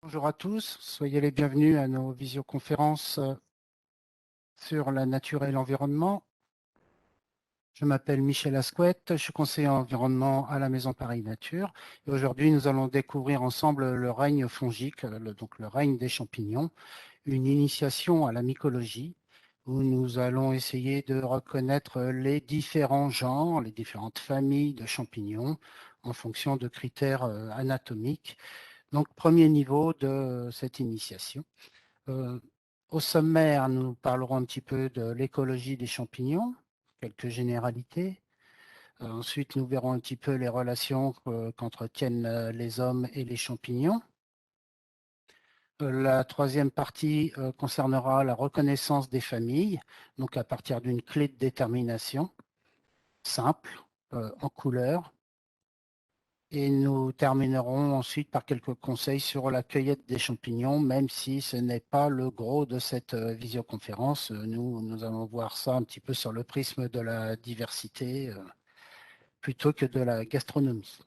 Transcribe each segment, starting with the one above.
Bonjour à tous, soyez les bienvenus à nos visioconférences sur la nature et l'environnement. Je m'appelle Michel Asquette, je suis conseiller en environnement à la Maison Paris Nature. Et aujourd'hui, nous allons découvrir ensemble le règne fongique, donc le règne des champignons, une initiation à la mycologie, où nous allons essayer de reconnaître les différents genres, les différentes familles de champignons en fonction de critères anatomiques. Donc, premier niveau de cette initiation. Euh, Au sommaire, nous parlerons un petit peu de l'écologie des champignons, quelques généralités. Ensuite, nous verrons un petit peu les relations qu'entretiennent les hommes et les champignons. La troisième partie concernera la reconnaissance des familles, donc à partir d'une clé de détermination simple, en couleur. Et nous terminerons ensuite par quelques conseils sur la cueillette des champignons, même si ce n'est pas le gros de cette visioconférence. Nous allons voir ça un petit peu sur le prisme de la diversité plutôt que de la gastronomie.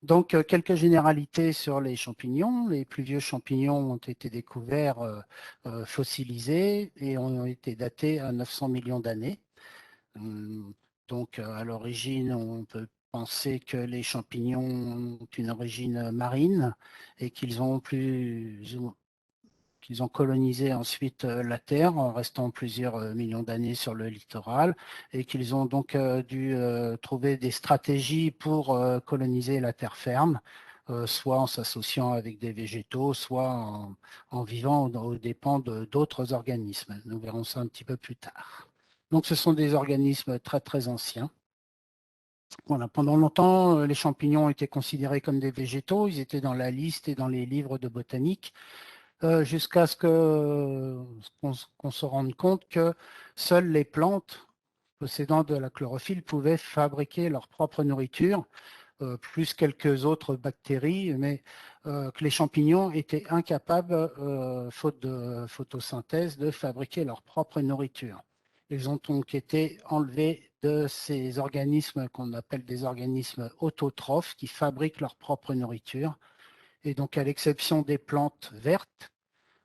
Donc, quelques généralités sur les champignons. Les plus vieux champignons ont été découverts fossilisés et ont été datés à 900 millions d'années. Hum, Donc, à l'origine, on peut penser que les champignons ont une origine marine et qu'ils ont colonisé ensuite la Terre en restant plusieurs millions d'années sur le littoral et qu'ils ont donc dû trouver des stratégies pour coloniser la terre ferme, soit en s'associant avec des végétaux, soit en vivant aux dépens d'autres organismes. Nous verrons ça un petit peu plus tard. Donc, ce sont des organismes très, très anciens. Voilà, pendant longtemps, les champignons étaient considérés comme des végétaux. Ils étaient dans la liste et dans les livres de botanique, jusqu'à ce qu'on se rende compte que seules les plantes possédant de la chlorophylle pouvaient fabriquer leur propre nourriture, plus quelques autres bactéries, mais que les champignons étaient incapables, faute de photosynthèse, de fabriquer leur propre nourriture. Ils ont donc été enlevés de ces organismes qu'on appelle des organismes autotrophes qui fabriquent leur propre nourriture. Et donc, à l'exception des plantes vertes,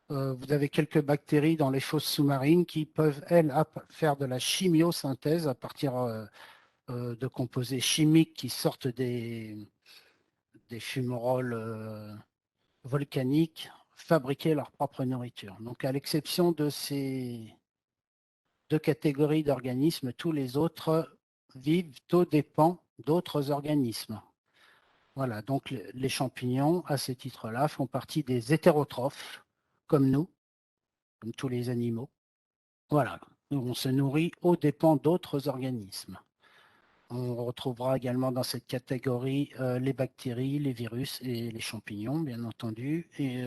vous avez quelques bactéries dans les fosses sous-marines qui peuvent, elles, faire de la chimiosynthèse à partir de composés chimiques qui sortent des fumerolles volcaniques, fabriquer leur propre nourriture. Donc, à l'exception de ces deux catégories d'organismes, tous les autres vivent aux dépens d'autres organismes. Voilà, donc les champignons, à ce titre-là, font partie des hétérotrophes, comme nous, comme tous les animaux. Voilà, on se nourrit aux dépens d'autres organismes. On retrouvera également dans cette catégorie les bactéries, les virus et les champignons, bien entendu, et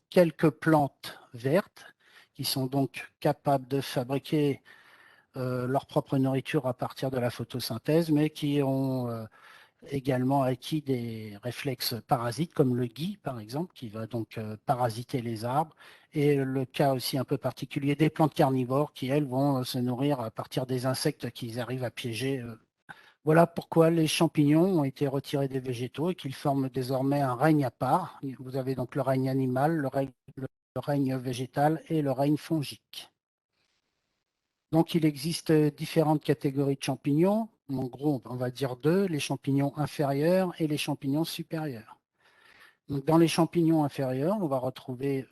quelques plantes vertes qui sont donc capables de fabriquer leur propre nourriture à partir de la photosynthèse, mais qui ont également acquis des réflexes parasites, comme le gui, par exemple, qui va donc parasiter les arbres, et le cas aussi un peu particulier des plantes carnivores qui, elles, vont se nourrir à partir des insectes qu'ils arrivent à piéger. Voilà pourquoi les champignons ont été retirés des végétaux et qu'ils forment désormais un règne à part. Vous avez donc le règne animal, le règne végétal et le règne fongique. Donc, il existe différentes catégories de champignons. En gros, on va dire deux, les champignons inférieurs et les champignons supérieurs. Donc, dans les champignons inférieurs, on va retrouver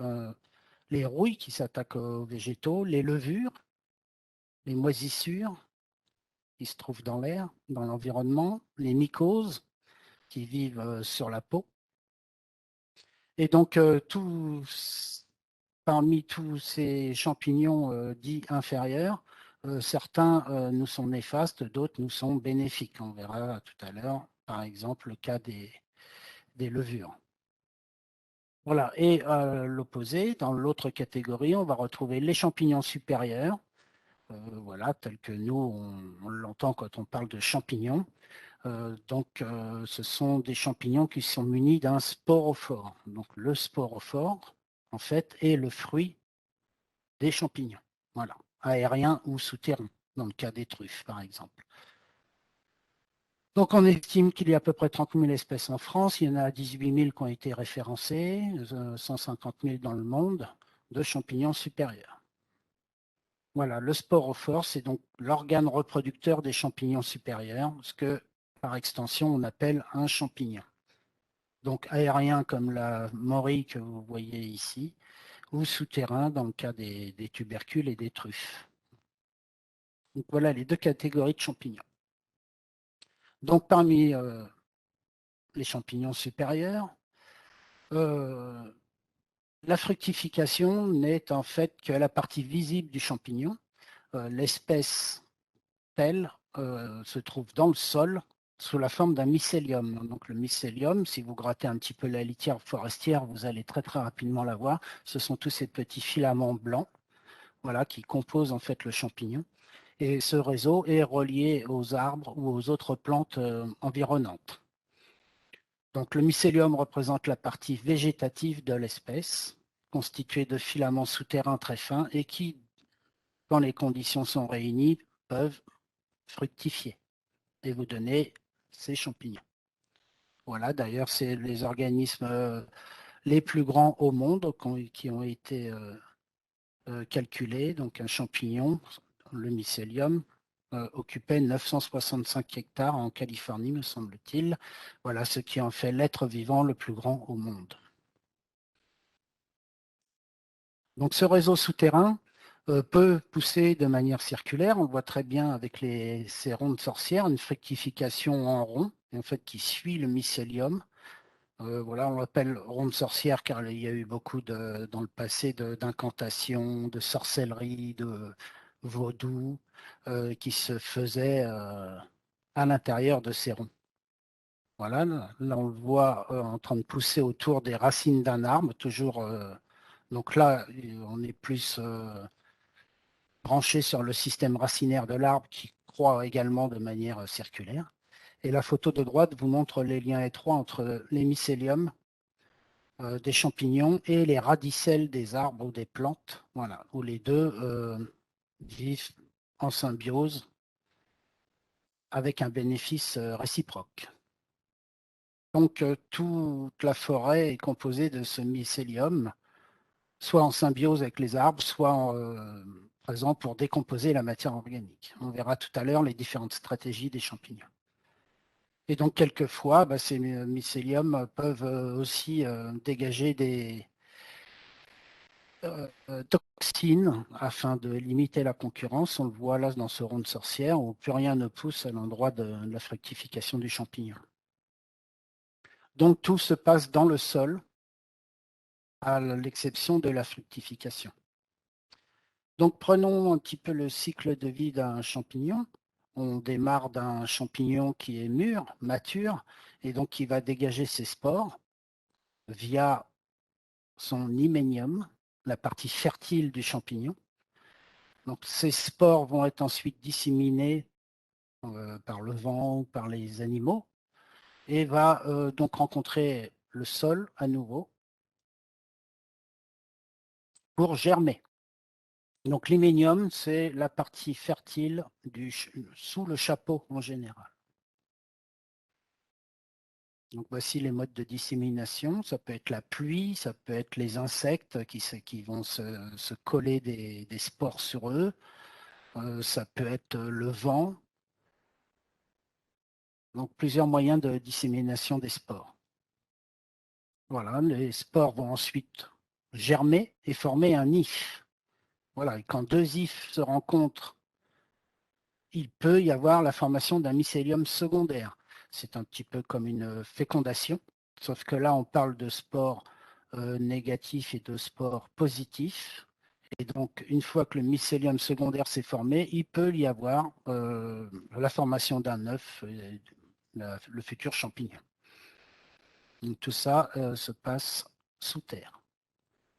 les rouilles qui s'attaquent aux végétaux, les levures, les moisissures qui se trouvent dans l'air, dans l'environnement, les mycoses qui vivent sur la peau. Et donc, parmi tous ces champignons dits inférieurs, certains nous sont néfastes, d'autres nous sont bénéfiques. On verra tout à l'heure, par exemple, le cas des levures. Voilà. Et à l'opposé, dans l'autre catégorie, on va retrouver les champignons supérieurs, voilà, tels que nous, on l'entend quand on parle de champignons. Ce sont des champignons qui sont munis d'un sporophore. Donc, le sporophore, en fait, est le fruit des champignons. Voilà, aériens ou souterrains, dans le cas des truffes, par exemple. Donc, on estime qu'il y a à peu près 30 000 espèces en France. Il y en a 18 000 qui ont été référencées, 150 000 dans le monde, de champignons supérieurs. Voilà, le sporophore, c'est donc l'organe reproducteur des champignons supérieurs, ce que, par extension, on appelle un champignon. Donc, aérien comme la morille que vous voyez ici, ou souterrain dans le cas des tubercules et des truffes. Donc, voilà les deux catégories de champignons. Donc, parmi les champignons supérieurs, la fructification n'est en fait que la partie visible du champignon. L'espèce telle se trouve dans le sol sous la forme d'un mycélium. Donc le mycélium, si vous grattez un petit peu la litière forestière, vous allez très très rapidement la voir. Ce sont tous ces petits filaments blancs, voilà, qui composent en fait le champignon. Et ce réseau est relié aux arbres ou aux autres plantes environnantes. Donc le mycélium représente la partie végétative de l'espèce, constituée de filaments souterrains très fins et qui, quand les conditions sont réunies, peuvent fructifier et vous donner ces champignons. Voilà, d'ailleurs, c'est les organismes les plus grands au monde qui ont été calculés. Donc un champignon, le mycélium, occupait 965 hectares en Californie, me semble-t-il. Voilà ce qui en fait l'être vivant le plus grand au monde. Donc ce réseau souterrain peut pousser de manière circulaire. On le voit très bien avec ces rondes sorcières, une fructification en rond, en fait, qui suit le mycélium. Voilà, on l'appelle ronde sorcière car il y a eu beaucoup dans le passé d'incantations, de sorcellerie, de vaudou qui se faisaient à l'intérieur de ces ronds. Voilà, là on le voit en train de pousser autour des racines d'un arbre, toujours. Donc là, on est plus branché sur le système racinaire de l'arbre qui croît également de manière circulaire. Et la photo de droite vous montre les liens étroits entre les mycéliums des champignons et les radicelles des arbres ou des plantes, voilà, où les deux vivent en symbiose avec un bénéfice réciproque. Donc toute la forêt est composée de ce mycélium, soit en symbiose avec les arbres, soit présent pour décomposer la matière organique. On verra tout à l'heure les différentes stratégies des champignons. Et donc, quelquefois, ces mycéliums peuvent aussi dégager des toxines afin de limiter la concurrence. On le voit là dans ce rond de sorcière où plus rien ne pousse à l'endroit de la fructification du champignon. Donc, tout se passe dans le sol, à l'exception de la fructification. Donc, prenons un petit peu le cycle de vie d'un champignon. On démarre d'un champignon qui est mûr, mature, et donc qui va dégager ses spores via son hyménium, la partie fertile du champignon. Donc, ces spores vont être ensuite disséminés par le vent ou par les animaux et va donc rencontrer le sol à nouveau pour germer. Donc l'hyménium, c'est la partie fertile sous le chapeau en général. Donc voici les modes de dissémination. Ça peut être la pluie, ça peut être les insectes qui vont se coller des spores sur eux. Ça peut être le vent. Donc plusieurs moyens de dissémination des spores. Voilà, les spores vont ensuite germer et former un if. Voilà, et quand deux ifs se rencontrent, il peut y avoir la formation d'un mycélium secondaire. C'est un petit peu comme une fécondation, sauf que là, on parle de spores négatifs et de spores positifs. Et donc, une fois que le mycélium secondaire s'est formé, il peut y avoir la formation d'un œuf, le futur champignon. Donc, tout ça se passe sous terre.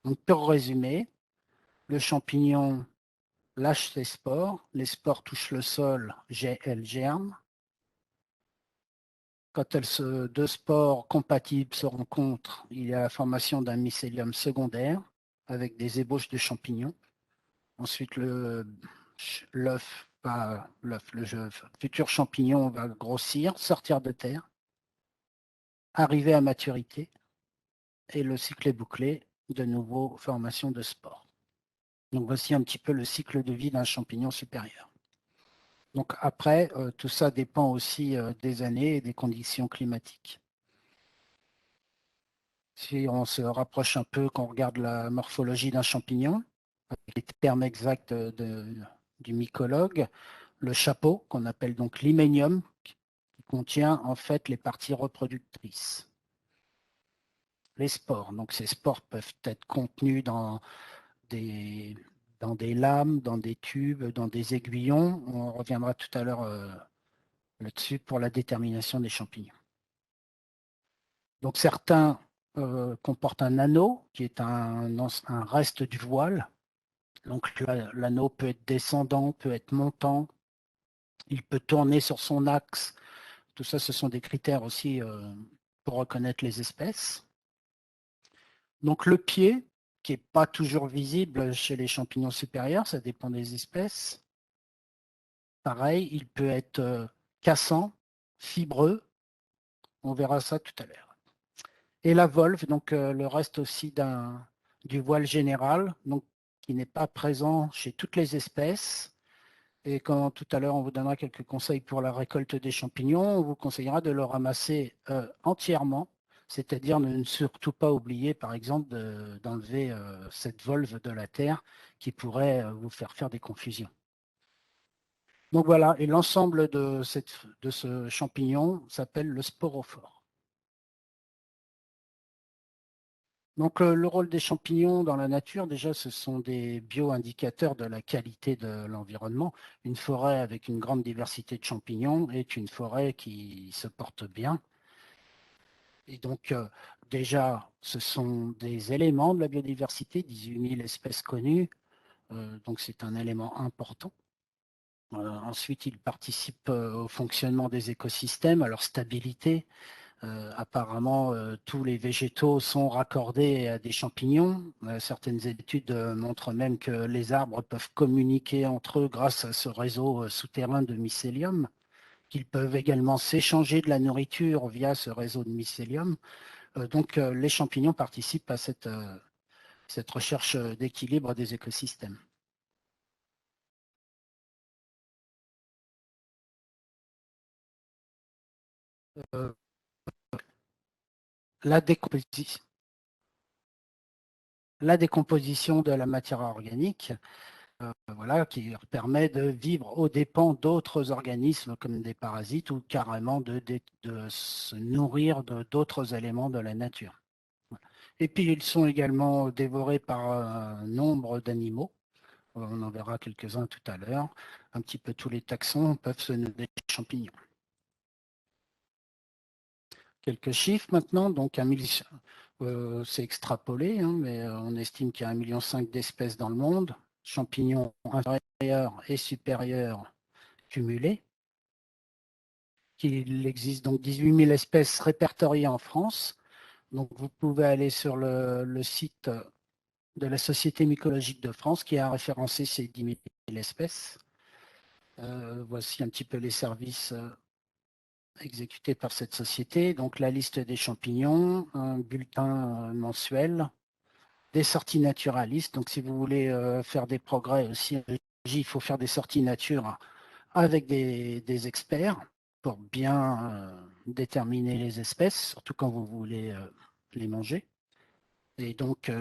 Donc, pour résumer, le champignon lâche ses spores, les spores touchent le sol, elles germent. Quand deux spores compatibles se rencontrent, il y a la formation d'un mycélium secondaire avec des ébauches de champignons. Ensuite, l'œuf le futur champignon va grossir, sortir de terre, arriver à maturité, et le cycle est bouclé, de nouveau formation de spores. Donc voici un petit peu le cycle de vie d'un champignon supérieur. Donc après, tout ça dépend aussi des années et des conditions climatiques. Si on se rapproche un peu, qu'on regarde la morphologie d'un champignon, avec les termes exacts du mycologue, le chapeau, qu'on appelle donc l'hyménium, qui contient en fait les parties reproductrices. Les spores, donc ces spores peuvent être contenus des, dans des lames, dans des tubes, dans des aiguillons. On reviendra tout à l'heure là-dessus pour la détermination des champignons. Donc certains comportent un anneau qui est un reste du voile. Donc l'anneau peut être descendant, peut être montant, il peut tourner sur son axe. Tout ça, ce sont des critères aussi pour reconnaître les espèces. Donc le pied, qui n'est pas toujours visible chez les champignons supérieurs, ça dépend des espèces. Pareil, il peut être cassant, fibreux, on verra ça tout à l'heure. Et la volve, donc le reste aussi du voile général, donc qui n'est pas présent chez toutes les espèces. Et quand tout à l'heure on vous donnera quelques conseils pour la récolte des champignons, on vous conseillera de le ramasser entièrement, c'est-à-dire de ne surtout pas oublier par exemple d'enlever cette volve de la terre qui pourrait vous faire des confusions. Donc voilà, et l'ensemble de ce champignon s'appelle le sporophore. Donc le rôle des champignons dans la nature, déjà, ce sont des bio-indicateurs de la qualité de l'environnement. Une forêt avec une grande diversité de champignons est une forêt qui se porte bien. Et donc déjà, ce sont des éléments de la biodiversité, 18 000 espèces connues, donc c'est un élément important. Ensuite, ils participent au fonctionnement des écosystèmes, à leur stabilité. Apparemment, tous les végétaux sont raccordés à des champignons. Certaines études montrent même que les arbres peuvent communiquer entre eux grâce à ce réseau souterrain de mycélium, qu'ils peuvent également s'échanger de la nourriture via ce réseau de mycélium. Donc, les champignons participent à cette recherche d'équilibre des écosystèmes. Euh, la décomposition. La décomposition de la matière organique, voilà, qui leur permet de vivre aux dépens d'autres organismes comme des parasites ou carrément de se nourrir d'autres éléments de la nature. Et puis ils sont également dévorés par un nombre d'animaux. On en verra quelques-uns tout à l'heure. Un petit peu tous les taxons peuvent se nourrir des champignons. Quelques chiffres maintenant. Donc, c'est extrapolé, hein, mais on estime qu'il y a 1,5 million d'espèces dans le monde, champignons inférieurs et supérieurs cumulés. Il existe donc 18 000 espèces répertoriées en France. Donc, vous pouvez aller sur le site de la Société mycologique de France qui a référencé ces 10 000 espèces. Voici un petit peu les services exécutés par cette société. Donc, la liste des champignons, un bulletin mensuel, des sorties naturalistes. Donc, si vous voulez faire des progrès aussi, il faut faire des sorties nature avec des experts pour bien déterminer les espèces, surtout quand vous voulez les manger. Et donc,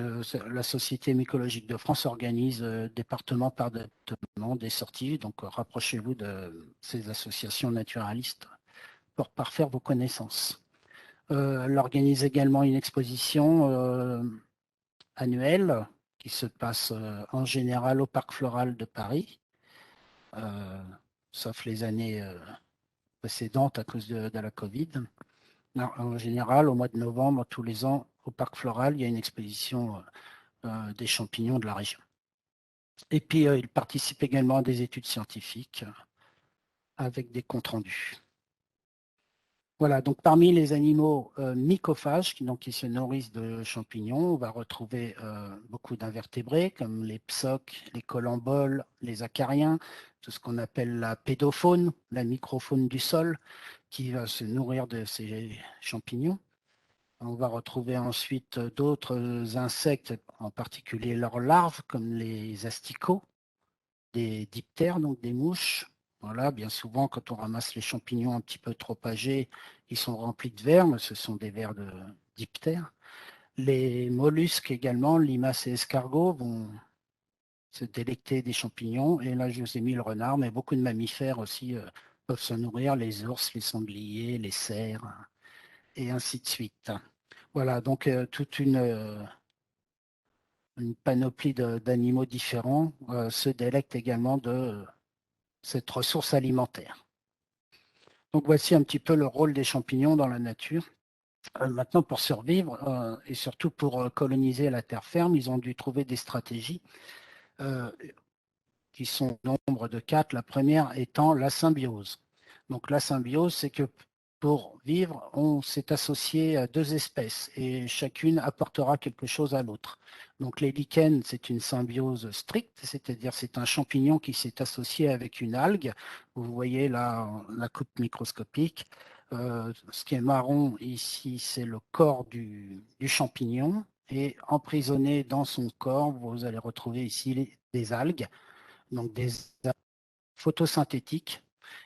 la Société mycologique de France organise département par département des sorties. Donc, rapprochez-vous de ces associations naturalistes pour parfaire vos connaissances. Elle organise également une exposition annuelle qui se passe en général au Parc Floral de Paris, euh, sauf les années précédentes à cause de la Covid. Non, en général, au mois de novembre, tous les ans, au Parc Floral, il y a une exposition des champignons de la région. Et puis, il participe également à des études scientifiques avec des comptes rendus. Voilà, donc parmi les animaux mycophages, qui se nourrissent de champignons, on va retrouver beaucoup d'invertébrés comme les psoques, les colamboles, les acariens, tout ce qu'on appelle la pédofaune, la microfaune du sol, qui va se nourrir de ces champignons. On va retrouver ensuite d'autres insectes, en particulier leurs larves, comme les asticots, des diptères, donc des mouches. Voilà, bien souvent, quand on ramasse les champignons un petit peu trop âgés, ils sont remplis de vers, mais ce sont des vers de diptères. Les mollusques également, limaces et escargots, vont se délecter des champignons. Et là, je vous ai mis le renard, mais beaucoup de mammifères aussi peuvent se nourrir, les ours, les sangliers, les cerfs, et ainsi de suite. Voilà, donc toute une panoplie d'animaux différents se délectent également de cette ressource alimentaire. Donc voici un petit peu le rôle des champignons dans la nature. Maintenant, pour survivre et surtout pour coloniser la terre ferme, ils ont dû trouver des stratégies euh, qui sont au nombre de quatre. La première étant la symbiose. Donc la symbiose, c'est que pour vivre, on s'est associé à deux espèces et chacune apportera quelque chose à l'autre. Donc les lichens, c'est une symbiose stricte, c'est-à-dire c'est un champignon qui s'est associé avec une algue. Vous voyez là la coupe microscopique. Ce qui est marron ici, c'est le corps du champignon. Et emprisonné dans son corps, vous allez retrouver ici des algues, donc des photosynthétiques.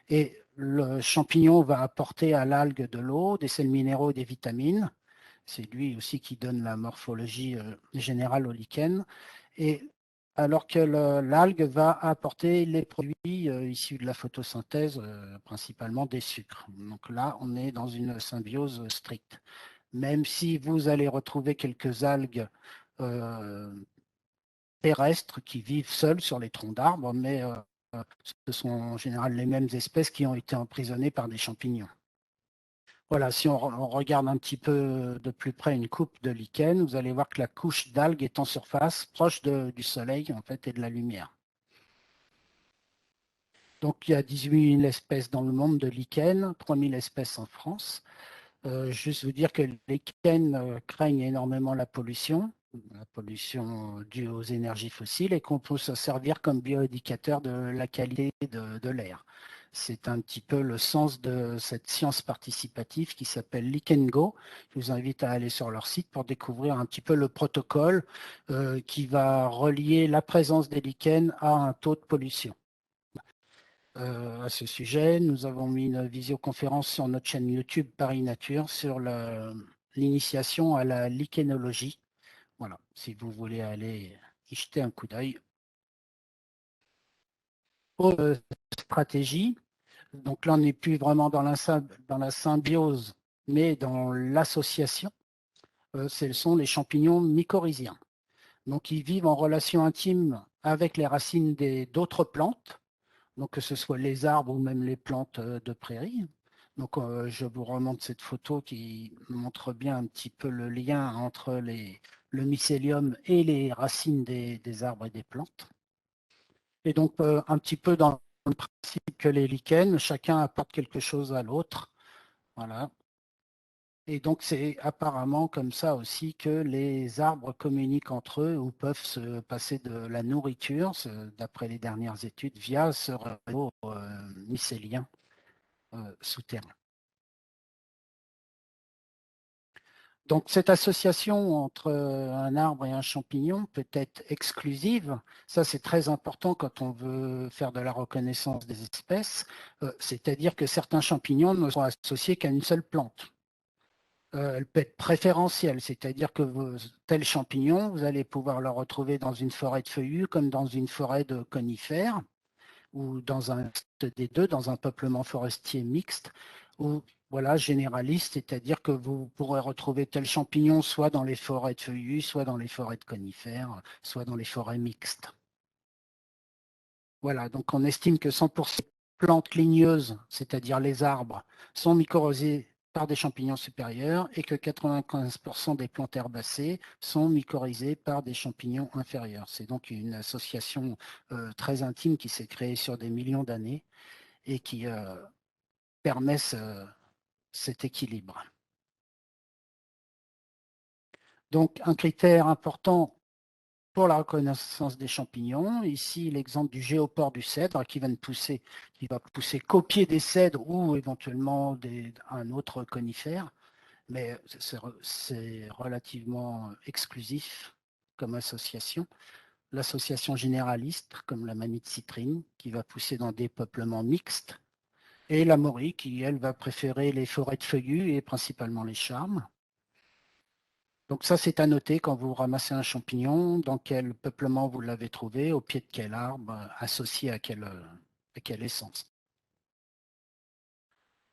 Et le champignon va apporter à l'algue de l'eau, des sels minéraux et des vitamines. C'est lui aussi qui donne la morphologie générale au lichen. Et alors que l'algue va apporter les produits issus de la photosynthèse, principalement des sucres. Donc là, on est dans une symbiose stricte. Même si vous allez retrouver quelques algues euh, terrestres qui vivent seuls sur les troncs d'arbres, mais ce sont en général les mêmes espèces qui ont été emprisonnées par des champignons. Voilà, si on regarde un petit peu de plus près une coupe de lichen, vous allez voir que la couche d'algues est en surface, proche du soleil en fait et de la lumière. Donc il y a 18 000 espèces dans le monde de lichens, 3 000 espèces en France. Juste vous dire que les lichens craignent énormément la pollution due aux énergies fossiles, et qu'on peut se servir comme bioindicateur de la qualité de l'air. C'est un petit peu le sens de cette science participative qui s'appelle LichenGo. Je vous invite à aller sur leur site pour découvrir un petit peu le protocole qui va relier la présence des lichens à un taux de pollution. À ce sujet, nous avons mis une visioconférence sur notre chaîne YouTube Paris Nature sur l'initiation à la lichénologie. Voilà, si vous voulez aller y jeter un coup d'œil. Autre stratégie, donc là on n'est plus vraiment dans la symbiose, mais dans l'association. Ce sont les champignons mycorhiziens. Donc ils vivent en relation intime avec les racines d'autres plantes, donc que ce soit les arbres ou même les plantes de prairie. Donc je vous remonte cette photo qui montre bien un petit peu le lien entre le mycélium et les racines des arbres et des plantes. Et donc un petit peu dans le principe que les lichens, chacun apporte quelque chose à l'autre. Voilà. Et donc c'est apparemment comme ça aussi que les arbres communiquent entre eux ou peuvent se passer de la nourriture, d'après les dernières études, via ce réseau mycélien souterrain. Donc cette association entre un arbre et un champignon peut être exclusive. Ça, c'est très important quand on veut faire de la reconnaissance des espèces. C'est-à-dire que certains champignons ne sont associés qu'à une seule plante. Elle peut être préférentielle, c'est-à-dire que tel champignon, vous allez pouvoir le retrouver dans une forêt de feuillus comme dans une forêt de conifères, ou dans un des deux, dans un peuplement forestier mixte, ou voilà, généraliste, c'est-à-dire que vous pourrez retrouver tel champignon soit dans les forêts de feuillus, soit dans les forêts de conifères, soit dans les forêts mixtes. Voilà, donc on estime que 100% des plantes ligneuses, c'est-à-dire les arbres, sont mycorhizées par des champignons supérieurs et que 95% des plantes herbacées sont mycorhizées par des champignons inférieurs. C'est donc une association très intime qui s'est créée sur des millions d'années et qui permet cet équilibre. Donc, un critère important pour la reconnaissance des champignons, ici l'exemple du géopore du cèdre qui va pousser qu'au pied des cèdres ou éventuellement un autre conifère, mais c'est relativement exclusif comme association. L'association généraliste, comme la manite citrine, qui va pousser dans des peuplements mixtes, et la maurie, qui, elle, va préférer les forêts de feuillus et principalement les charmes. Donc ça, c'est à noter quand vous ramassez un champignon, dans quel peuplement vous l'avez trouvé, au pied de quel arbre, associé à quelle essence.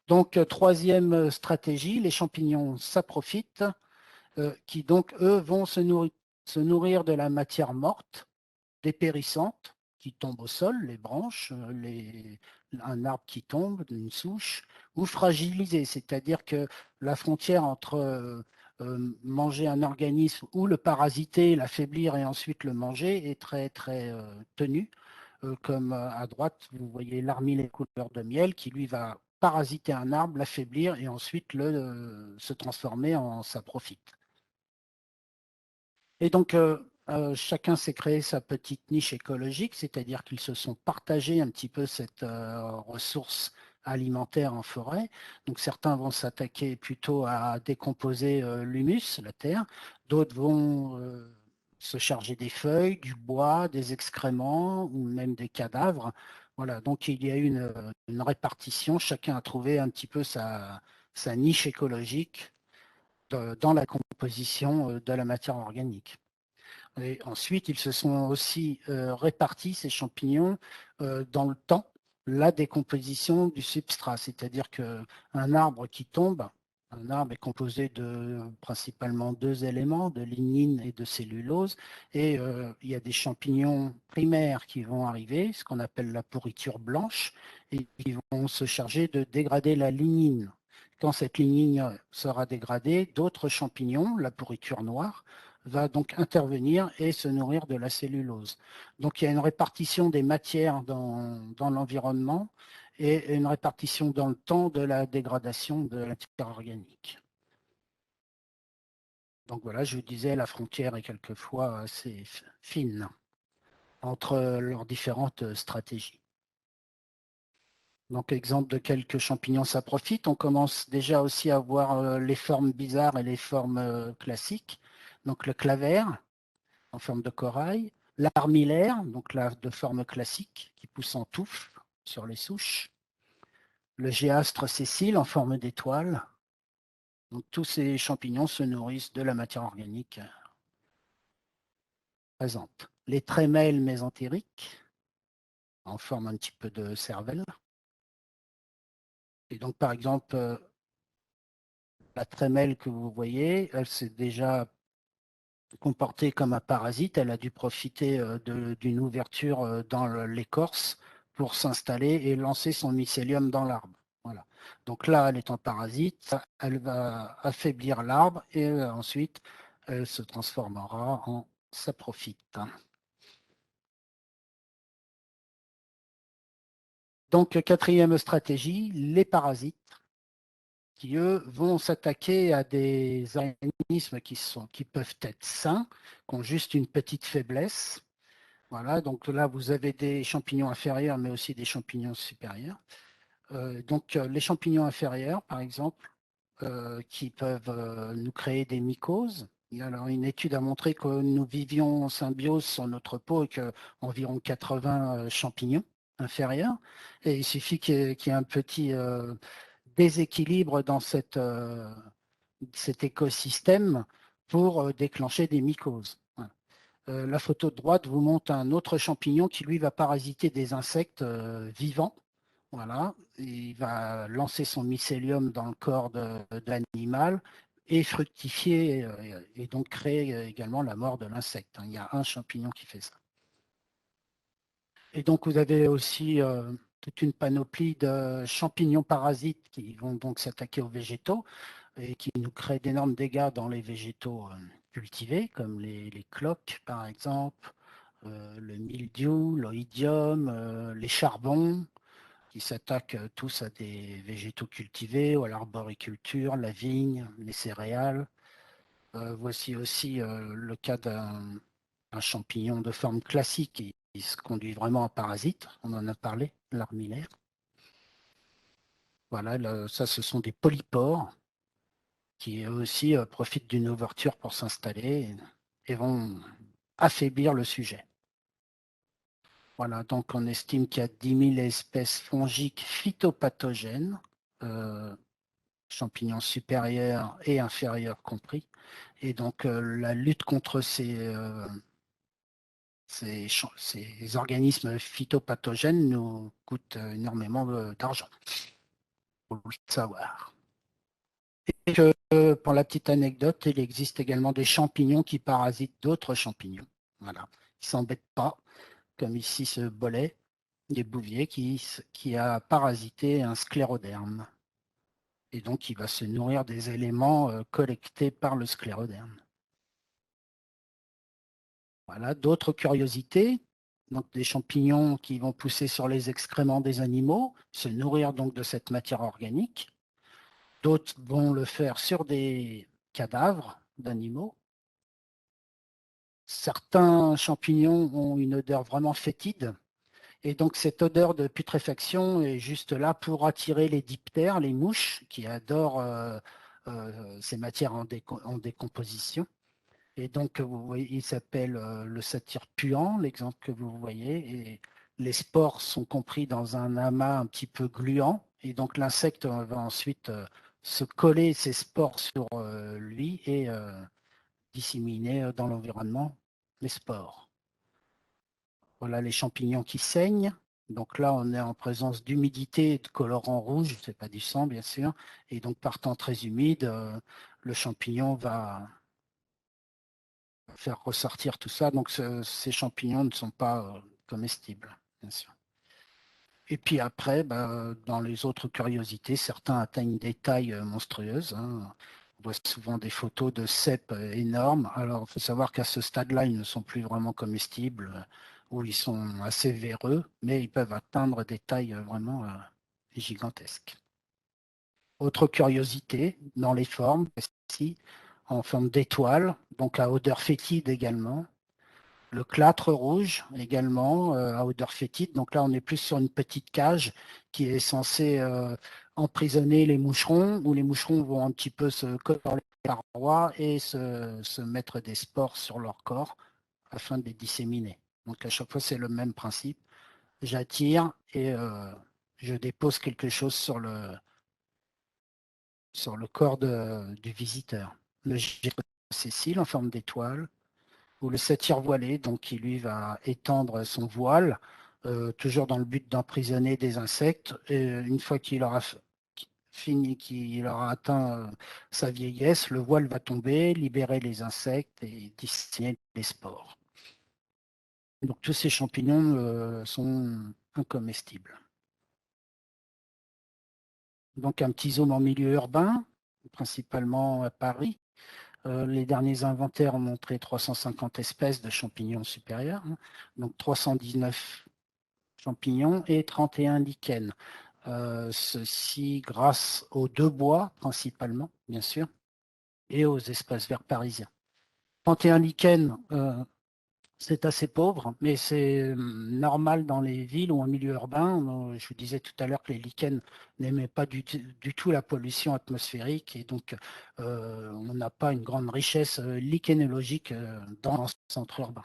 Donc, troisième stratégie, les champignons saprophytes, qui donc, eux, vont se nourrir de la matière morte, dépérissante, qui tombe au sol, les branches, un arbre qui tombe, une souche, ou fragilisée, c'est-à-dire que la frontière entre manger un organisme ou le parasiter, l'affaiblir et ensuite le manger est très très tenue. Comme à droite, vous voyez l'armile couleur de miel qui lui va parasiter un arbre, l'affaiblir et ensuite se transformer en saprophyte. Et donc, chacun s'est créé sa petite niche écologique, c'est-à-dire qu'ils se sont partagés un petit peu cette ressource alimentaire en forêt. Donc, certains vont s'attaquer plutôt à décomposer l'humus, la terre. D'autres vont se charger des feuilles, du bois, des excréments ou même des cadavres. Voilà, donc il y a une répartition. Chacun a trouvé un petit peu sa niche écologique dans la composition de la matière organique. Et ensuite, ils se sont aussi répartis, ces champignons, dans le temps, la décomposition du substrat. C'est-à-dire qu'un arbre qui tombe, un arbre est composé de principalement deux éléments, de lignine et de cellulose. Et il y a des champignons primaires qui vont arriver, ce qu'on appelle la pourriture blanche, et qui vont se charger de dégrader la lignine. Quand cette lignine sera dégradée, d'autres champignons, la pourriture noire, va donc intervenir et se nourrir de la cellulose. Donc il y a une répartition des matières dans l'environnement et une répartition dans le temps de la dégradation de la matière organique. Donc voilà, je vous disais, la frontière est quelquefois assez fine entre leurs différentes stratégies. Donc, exemple de quelques champignons saprophytes, on commence déjà aussi à voir les formes bizarres et les formes classiques. Donc, le claver, en forme de corail, l'armillaire, donc là de forme classique, qui pousse en touffe sur les souches, le géastre sessile en forme d'étoile. Donc tous ces champignons se nourrissent de la matière organique présente. Les trémelles mésentériques, en forme un petit peu de cervelle. Et donc par exemple, la trémelle que vous voyez, elle s'est déjà comportée comme un parasite, elle a dû profiter d'une ouverture dans l'écorce pour s'installer et lancer son mycélium dans l'arbre. Voilà. Donc là, elle est en parasite, elle va affaiblir l'arbre et ensuite, elle se transformera en saprophyte. Donc, quatrième stratégie, les parasites qui, eux, vont s'attaquer à des organismes qui peuvent être sains, qui ont juste une petite faiblesse. Voilà, donc là, vous avez des champignons inférieurs, mais aussi des champignons supérieurs. Les champignons inférieurs, par exemple, qui peuvent nous créer des mycoses. Alors, une étude a montré que nous vivions en symbiose sur notre peau avec environ 80 champignons inférieurs. Et il suffit qu'il y ait un petit déséquilibre dans cet écosystème pour déclencher des mycoses. Voilà. La photo de droite vous montre un autre champignon qui, lui, va parasiter des insectes vivants. Voilà, il va lancer son mycélium dans le corps de l'animal et fructifier et donc créer également la mort de l'insecte. Il y a un champignon qui fait ça. Et donc vous avez aussi toute une panoplie de champignons parasites qui vont donc s'attaquer aux végétaux et qui nous créent d'énormes dégâts dans les végétaux cultivés, comme les cloques par exemple, le mildiou, l'oïdium, les charbons. qui s'attaquent tous à des végétaux cultivés, ou à l'arboriculture, la vigne, les céréales. Voici aussi le cas d'un champignon de forme classique qui se conduit vraiment en parasite. On en a parlé, l'armillaire. Voilà, ça, ce sont des polypores qui eux aussi profitent d'une ouverture pour s'installer et vont affaiblir le sujet. Voilà, donc on estime qu'il y a 10 000 espèces fongiques phytopathogènes, champignons supérieurs et inférieurs compris. Et donc la lutte contre ces organismes phytopathogènes nous coûte énormément d'argent, il faut le savoir. Et que, pour la petite anecdote, il existe également des champignons qui parasitent d'autres champignons. Voilà. Ils ne s'embêtent pas, comme ici ce bolet des bouviers qui a parasité un scléroderme. Et donc, il va se nourrir des éléments collectés par le scléroderme. Voilà, d'autres curiosités. Donc, des champignons qui vont pousser sur les excréments des animaux, se nourrir donc de cette matière organique. D'autres vont le faire sur des cadavres d'animaux. Certains champignons ont une odeur vraiment fétide. Et donc, cette odeur de putréfaction est juste là pour attirer les diptères, les mouches, qui adorent ces matières en décomposition. Et donc, vous voyez, il s'appelle le satyre puant, l'exemple que vous voyez. Et les spores sont compris dans un amas un petit peu gluant. Et donc, l'insecte va ensuite se coller ses spores sur lui et disséminer dans l'environnement les spores. Voilà les champignons qui saignent. Donc là, on est en présence d'humidité et de colorant rouge, ce n'est pas du sang bien sûr. Et donc partant très humide, le champignon va faire ressortir tout ça. Donc ces champignons ne sont pas comestibles, bien sûr. Et puis après, dans les autres curiosités, certains atteignent des tailles monstrueuses, hein. On voit souvent des photos de cèpes énormes. Alors, il faut savoir qu'à ce stade-là, ils ne sont plus vraiment comestibles, ou ils sont assez véreux, mais ils peuvent atteindre des tailles vraiment gigantesques. Autre curiosité, dans les formes, ici, en forme d'étoile, donc à odeur fétide également. Le clatre rouge également, à odeur fétide. Donc là, on est plus sur une petite cage qui est censée emprisonner les moucherons, où les moucherons vont un petit peu se coller sur les parois et se mettre des spores sur leur corps afin de les disséminer. Donc à chaque fois, c'est le même principe. J'attire et je dépose quelque chose sur le corps du visiteur. Le Cécile en forme d'étoile, ou le satyre voilé, donc qui lui va étendre son voile, toujours dans le but d'emprisonner des insectes. Et une fois qu'il aura fini, qu'il aura atteint sa vieillesse, le voile va tomber, libérer les insectes et disséminer les spores. Donc tous ces champignons sont incomestibles. Donc un petit zoom en milieu urbain, principalement à Paris. Les derniers inventaires ont montré 350 espèces de champignons supérieurs, hein. Donc 319 champignons et 31 lichens. Ceci grâce aux deux bois principalement, bien sûr, et aux espaces verts parisiens. 31 lichens, c'est assez pauvre, mais c'est normal dans les villes ou en milieu urbain. Je vous disais tout à l'heure que les lichens n'aimaient pas du tout la pollution atmosphérique et donc on n'a pas une grande richesse lichénologique dans le centre urbain.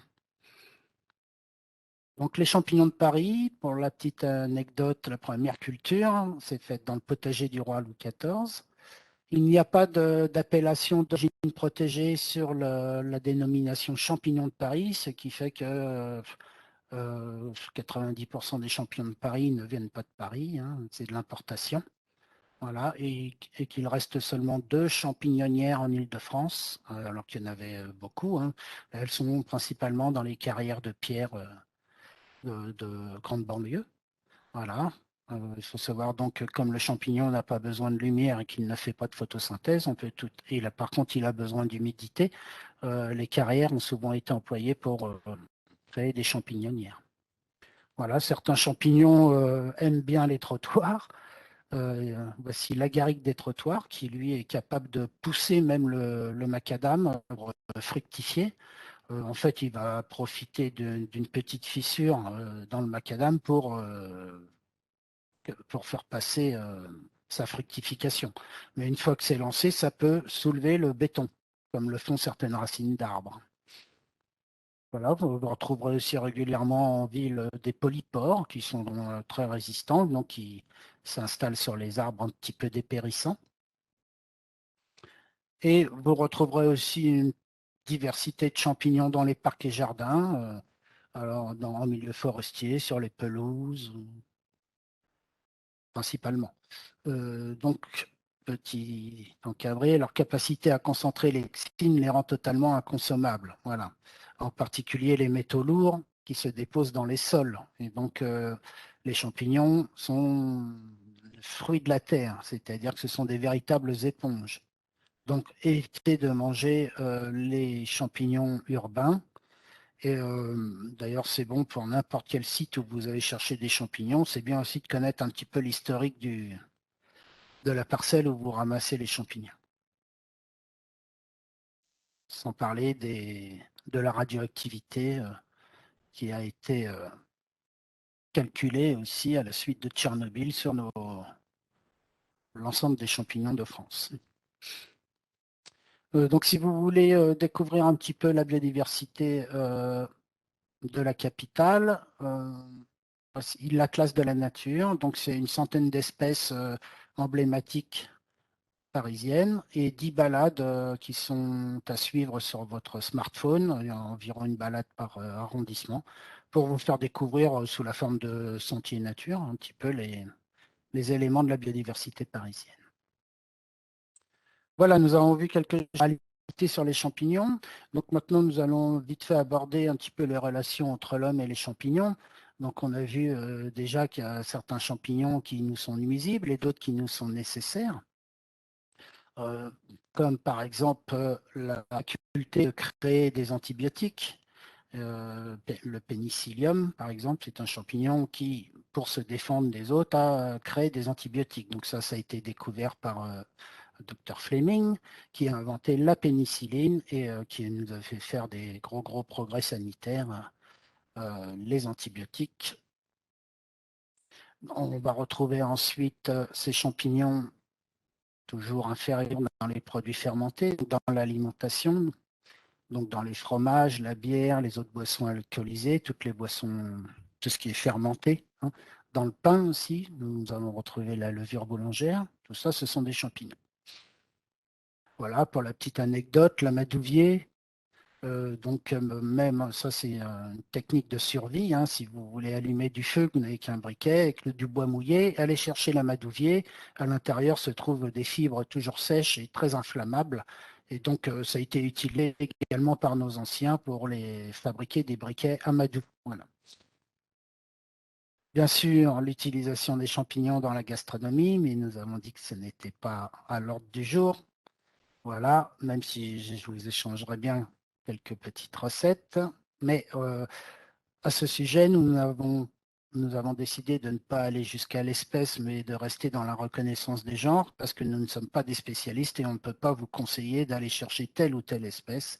Donc les champignons de Paris, pour la petite anecdote, la première culture, c'est faite dans le potager du roi Louis XIV. Il n'y a pas d'appellation d'origine protégée sur la dénomination champignons de Paris, ce qui fait que 90% des champignons de Paris ne viennent pas de Paris, hein, c'est de l'importation. Voilà, et qu'il reste seulement 2 champignonnières en Île-de-France, alors qu'il y en avait beaucoup, hein. Elles sont principalement dans les carrières de pierre de grande banlieue. Voilà. Il faut savoir donc que comme le champignon n'a pas besoin de lumière et qu'il ne fait pas de photosynthèse, on peut tout. Par contre, il a besoin d'humidité. Les carrières ont souvent été employées pour créer des champignonnières. Voilà, certains champignons aiment bien les trottoirs. Voici l'agaric des trottoirs qui, lui, est capable de pousser même le macadam pour fructifier. En fait, il va profiter d'une petite fissure dans le macadam pour faire passer sa fructification. Mais une fois que c'est lancé, ça peut soulever le béton, comme le font certaines racines d'arbres. Voilà, vous retrouverez aussi régulièrement en ville des polypores qui sont très résistants, donc qui s'installent sur les arbres un petit peu dépérissants. Et vous retrouverez aussi une diversité de champignons dans les parcs et jardins, alors en milieu forestier, sur les pelouses, principalement. Donc, petit encadré, leur capacité à concentrer les toxines les rend totalement inconsommables. Voilà. En particulier les métaux lourds qui se déposent dans les sols. Et donc, les champignons sont fruits de la terre, c'est-à-dire que ce sont des véritables éponges. Donc, évitez de manger les champignons urbains. Et d'ailleurs, c'est bon pour n'importe quel site où vous allez chercher des champignons. C'est bien aussi de connaître un petit peu l'historique de la parcelle où vous ramassez les champignons. Sans parler de la radioactivité qui a été calculée aussi à la suite de Tchernobyl sur l'ensemble des champignons de France. Donc, si vous voulez découvrir un petit peu la biodiversité de la capitale, il la classe de la nature. Donc, c'est une centaine d'espèces emblématiques parisienne et 10 balades qui sont à suivre sur votre smartphone. Il y a environ une balade par arrondissement pour vous faire découvrir sous la forme de sentiers nature un petit peu les éléments de la biodiversité parisienne. Voilà, nous avons vu quelques réalités sur les champignons. Donc maintenant, nous allons vite fait aborder un petit peu les relations entre l'homme et les champignons. Donc on a vu déjà qu'il y a certains champignons qui nous sont nuisibles et d'autres qui nous sont nécessaires. euh, comme par exemple la faculté de créer des antibiotiques. Le pénicillium, par exemple, c'est un champignon qui, pour se défendre des autres, a créé des antibiotiques. Donc ça a été découvert par Dr Fleming, qui a inventé la pénicilline et qui nous a fait faire des gros progrès sanitaires, les antibiotiques. On va retrouver ensuite ces champignons toujours inférieurs dans les produits fermentés, dans l'alimentation, donc dans les fromages, la bière, les autres boissons alcoolisées, toutes les boissons, tout ce qui est fermenté, hein. Dans le pain aussi, nous allons retrouver la levure boulangère. Tout ça, ce sont des champignons. Voilà, pour la petite anecdote, l'amadouvier, donc même ça c'est une technique de survie, hein. Si vous voulez allumer du feu, vous n'avez qu'un briquet avec du bois mouillé, allez chercher l'amadouvier. À l'intérieur se trouvent des fibres toujours sèches et très inflammables. Et donc ça a été utilisé également par nos anciens pour les fabriquer des briquets amadou. Voilà. Bien sûr, l'utilisation des champignons dans la gastronomie, mais nous avons dit que ce n'était pas à l'ordre du jour. Voilà, même si je vous échangerai bien quelques petites recettes. Mais à ce sujet, nous avons décidé de ne pas aller jusqu'à l'espèce, mais de rester dans la reconnaissance des genres, parce que nous ne sommes pas des spécialistes et on ne peut pas vous conseiller d'aller chercher telle ou telle espèce.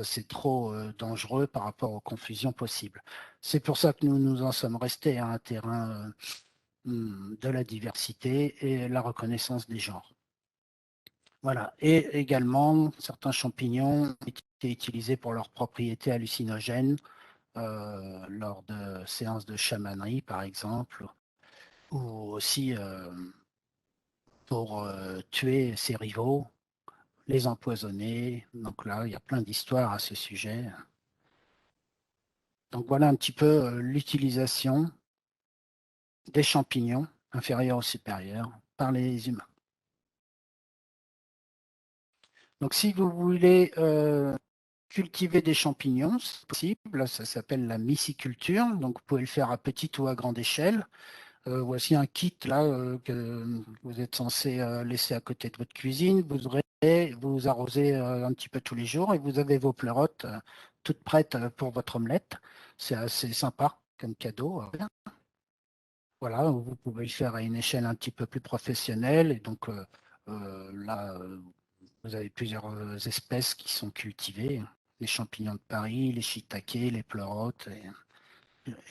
C'est trop dangereux par rapport aux confusions possibles. C'est pour ça que nous nous en sommes restés à un terrain de la diversité et la reconnaissance des genres. Voilà. Et également, certains champignons ont été utilisés pour leurs propriétés hallucinogènes lors de séances de chamanerie, par exemple, ou aussi pour tuer ses rivaux, les empoisonner. Donc là, il y a plein d'histoires à ce sujet. Donc voilà un petit peu l'utilisation des champignons inférieurs ou supérieurs par les humains. Donc si vous voulez cultiver des champignons, c'est possible, ça s'appelle la myciculture, donc vous pouvez le faire à petite ou à grande échelle. Voici un kit là que vous êtes censé laisser à côté de votre cuisine. Vous arrosez un petit peu tous les jours et vous avez vos pleurotes toutes prêtes pour votre omelette. C'est assez sympa comme cadeau. Voilà, vous pouvez le faire à une échelle un petit peu plus professionnelle. Et donc là, vous avez plusieurs espèces qui sont cultivées. Les champignons de Paris, les shiitakes, les pleurotes,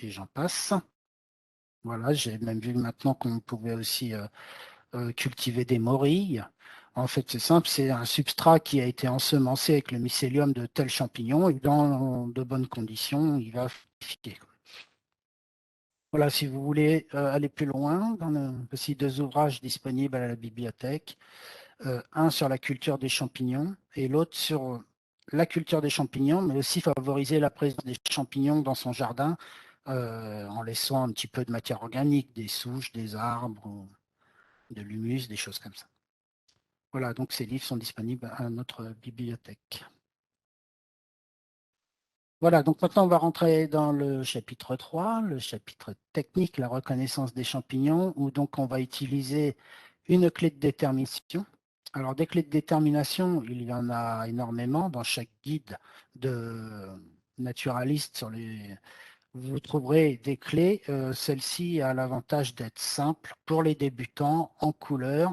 et j'en passe. Voilà, j'ai même vu maintenant qu'on pouvait aussi cultiver des morilles. En fait, c'est simple, c'est un substrat qui a été ensemencé avec le mycélium de tel champignon et dans de bonnes conditions, il va fructifier. Voilà, si vous voulez aller plus loin, dans aussi deux ouvrages disponibles à la bibliothèque, un sur la culture des champignons et l'autre sur la culture des champignons, mais aussi favoriser la présence des champignons dans son jardin en laissant un petit peu de matière organique, des souches, des arbres, de l'humus, des choses comme ça. Voilà, donc ces livres sont disponibles à notre bibliothèque. Voilà, donc maintenant on va rentrer dans le chapitre 3, le chapitre technique, la reconnaissance des champignons, où donc on va utiliser une clé de détermination. Alors des clés de détermination, il y en a énormément dans chaque guide de naturaliste sur les, vous trouverez des clés. Celle-ci a l'avantage d'être simple pour les débutants, en couleur.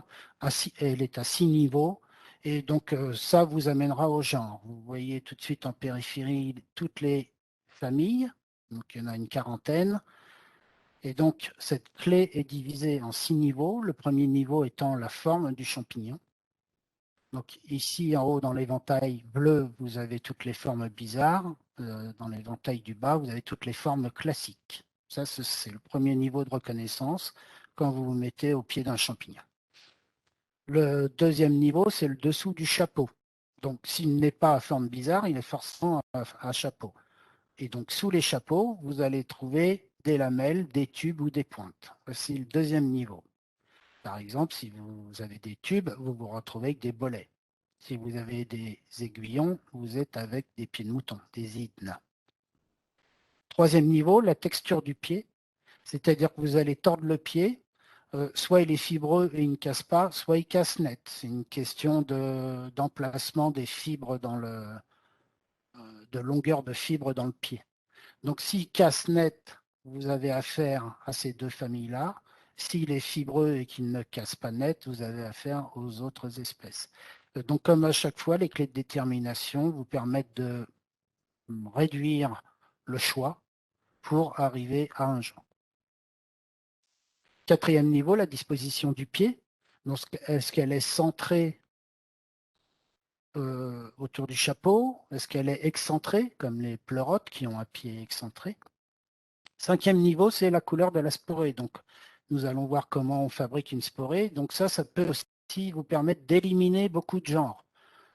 Elle est à 6 niveaux. Et donc, ça vous amènera au genre. Vous voyez tout de suite en périphérie toutes les familles. Donc, il y en a une quarantaine. Et donc, cette clé est divisée en 6 niveaux. Le premier niveau étant la forme du champignon. Donc ici, en haut, dans l'éventail bleu, vous avez toutes les formes bizarres. Dans l'éventail du bas, vous avez toutes les formes classiques. Ça, c'est le premier niveau de reconnaissance quand vous vous mettez au pied d'un champignon. Le deuxième niveau, c'est le dessous du chapeau. Donc s'il n'est pas à forme bizarre, il est forcément à chapeau. Et donc sous les chapeaux, vous allez trouver des lamelles, des tubes ou des pointes. Voici le deuxième niveau. Par exemple, si vous avez des tubes, vous vous retrouvez avec des bolets. Si vous avez des aiguillons, vous êtes avec des pieds de mouton, des idnes. Troisième niveau, la texture du pied, c'est-à-dire que vous allez tordre le pied, soit il est fibreux et il ne casse pas, soit il casse net. C'est une question d'emplacement des fibres de longueur de fibres dans le pied. Donc s'il casse net, vous avez affaire à ces deux familles-là. S'il est fibreux et qu'il ne casse pas net, vous avez affaire aux autres espèces. Donc comme à chaque fois, les clés de détermination vous permettent de réduire le choix pour arriver à un genre. Quatrième niveau, la disposition du pied. Est-ce qu'elle est centrée autour du chapeau? Est-ce qu'elle est excentrée, comme les pleurotes qui ont un pied excentré? Cinquième niveau, c'est la couleur de la sporée. Donc, nous allons voir comment on fabrique une sporée. Donc ça peut aussi vous permettre d'éliminer beaucoup de genres.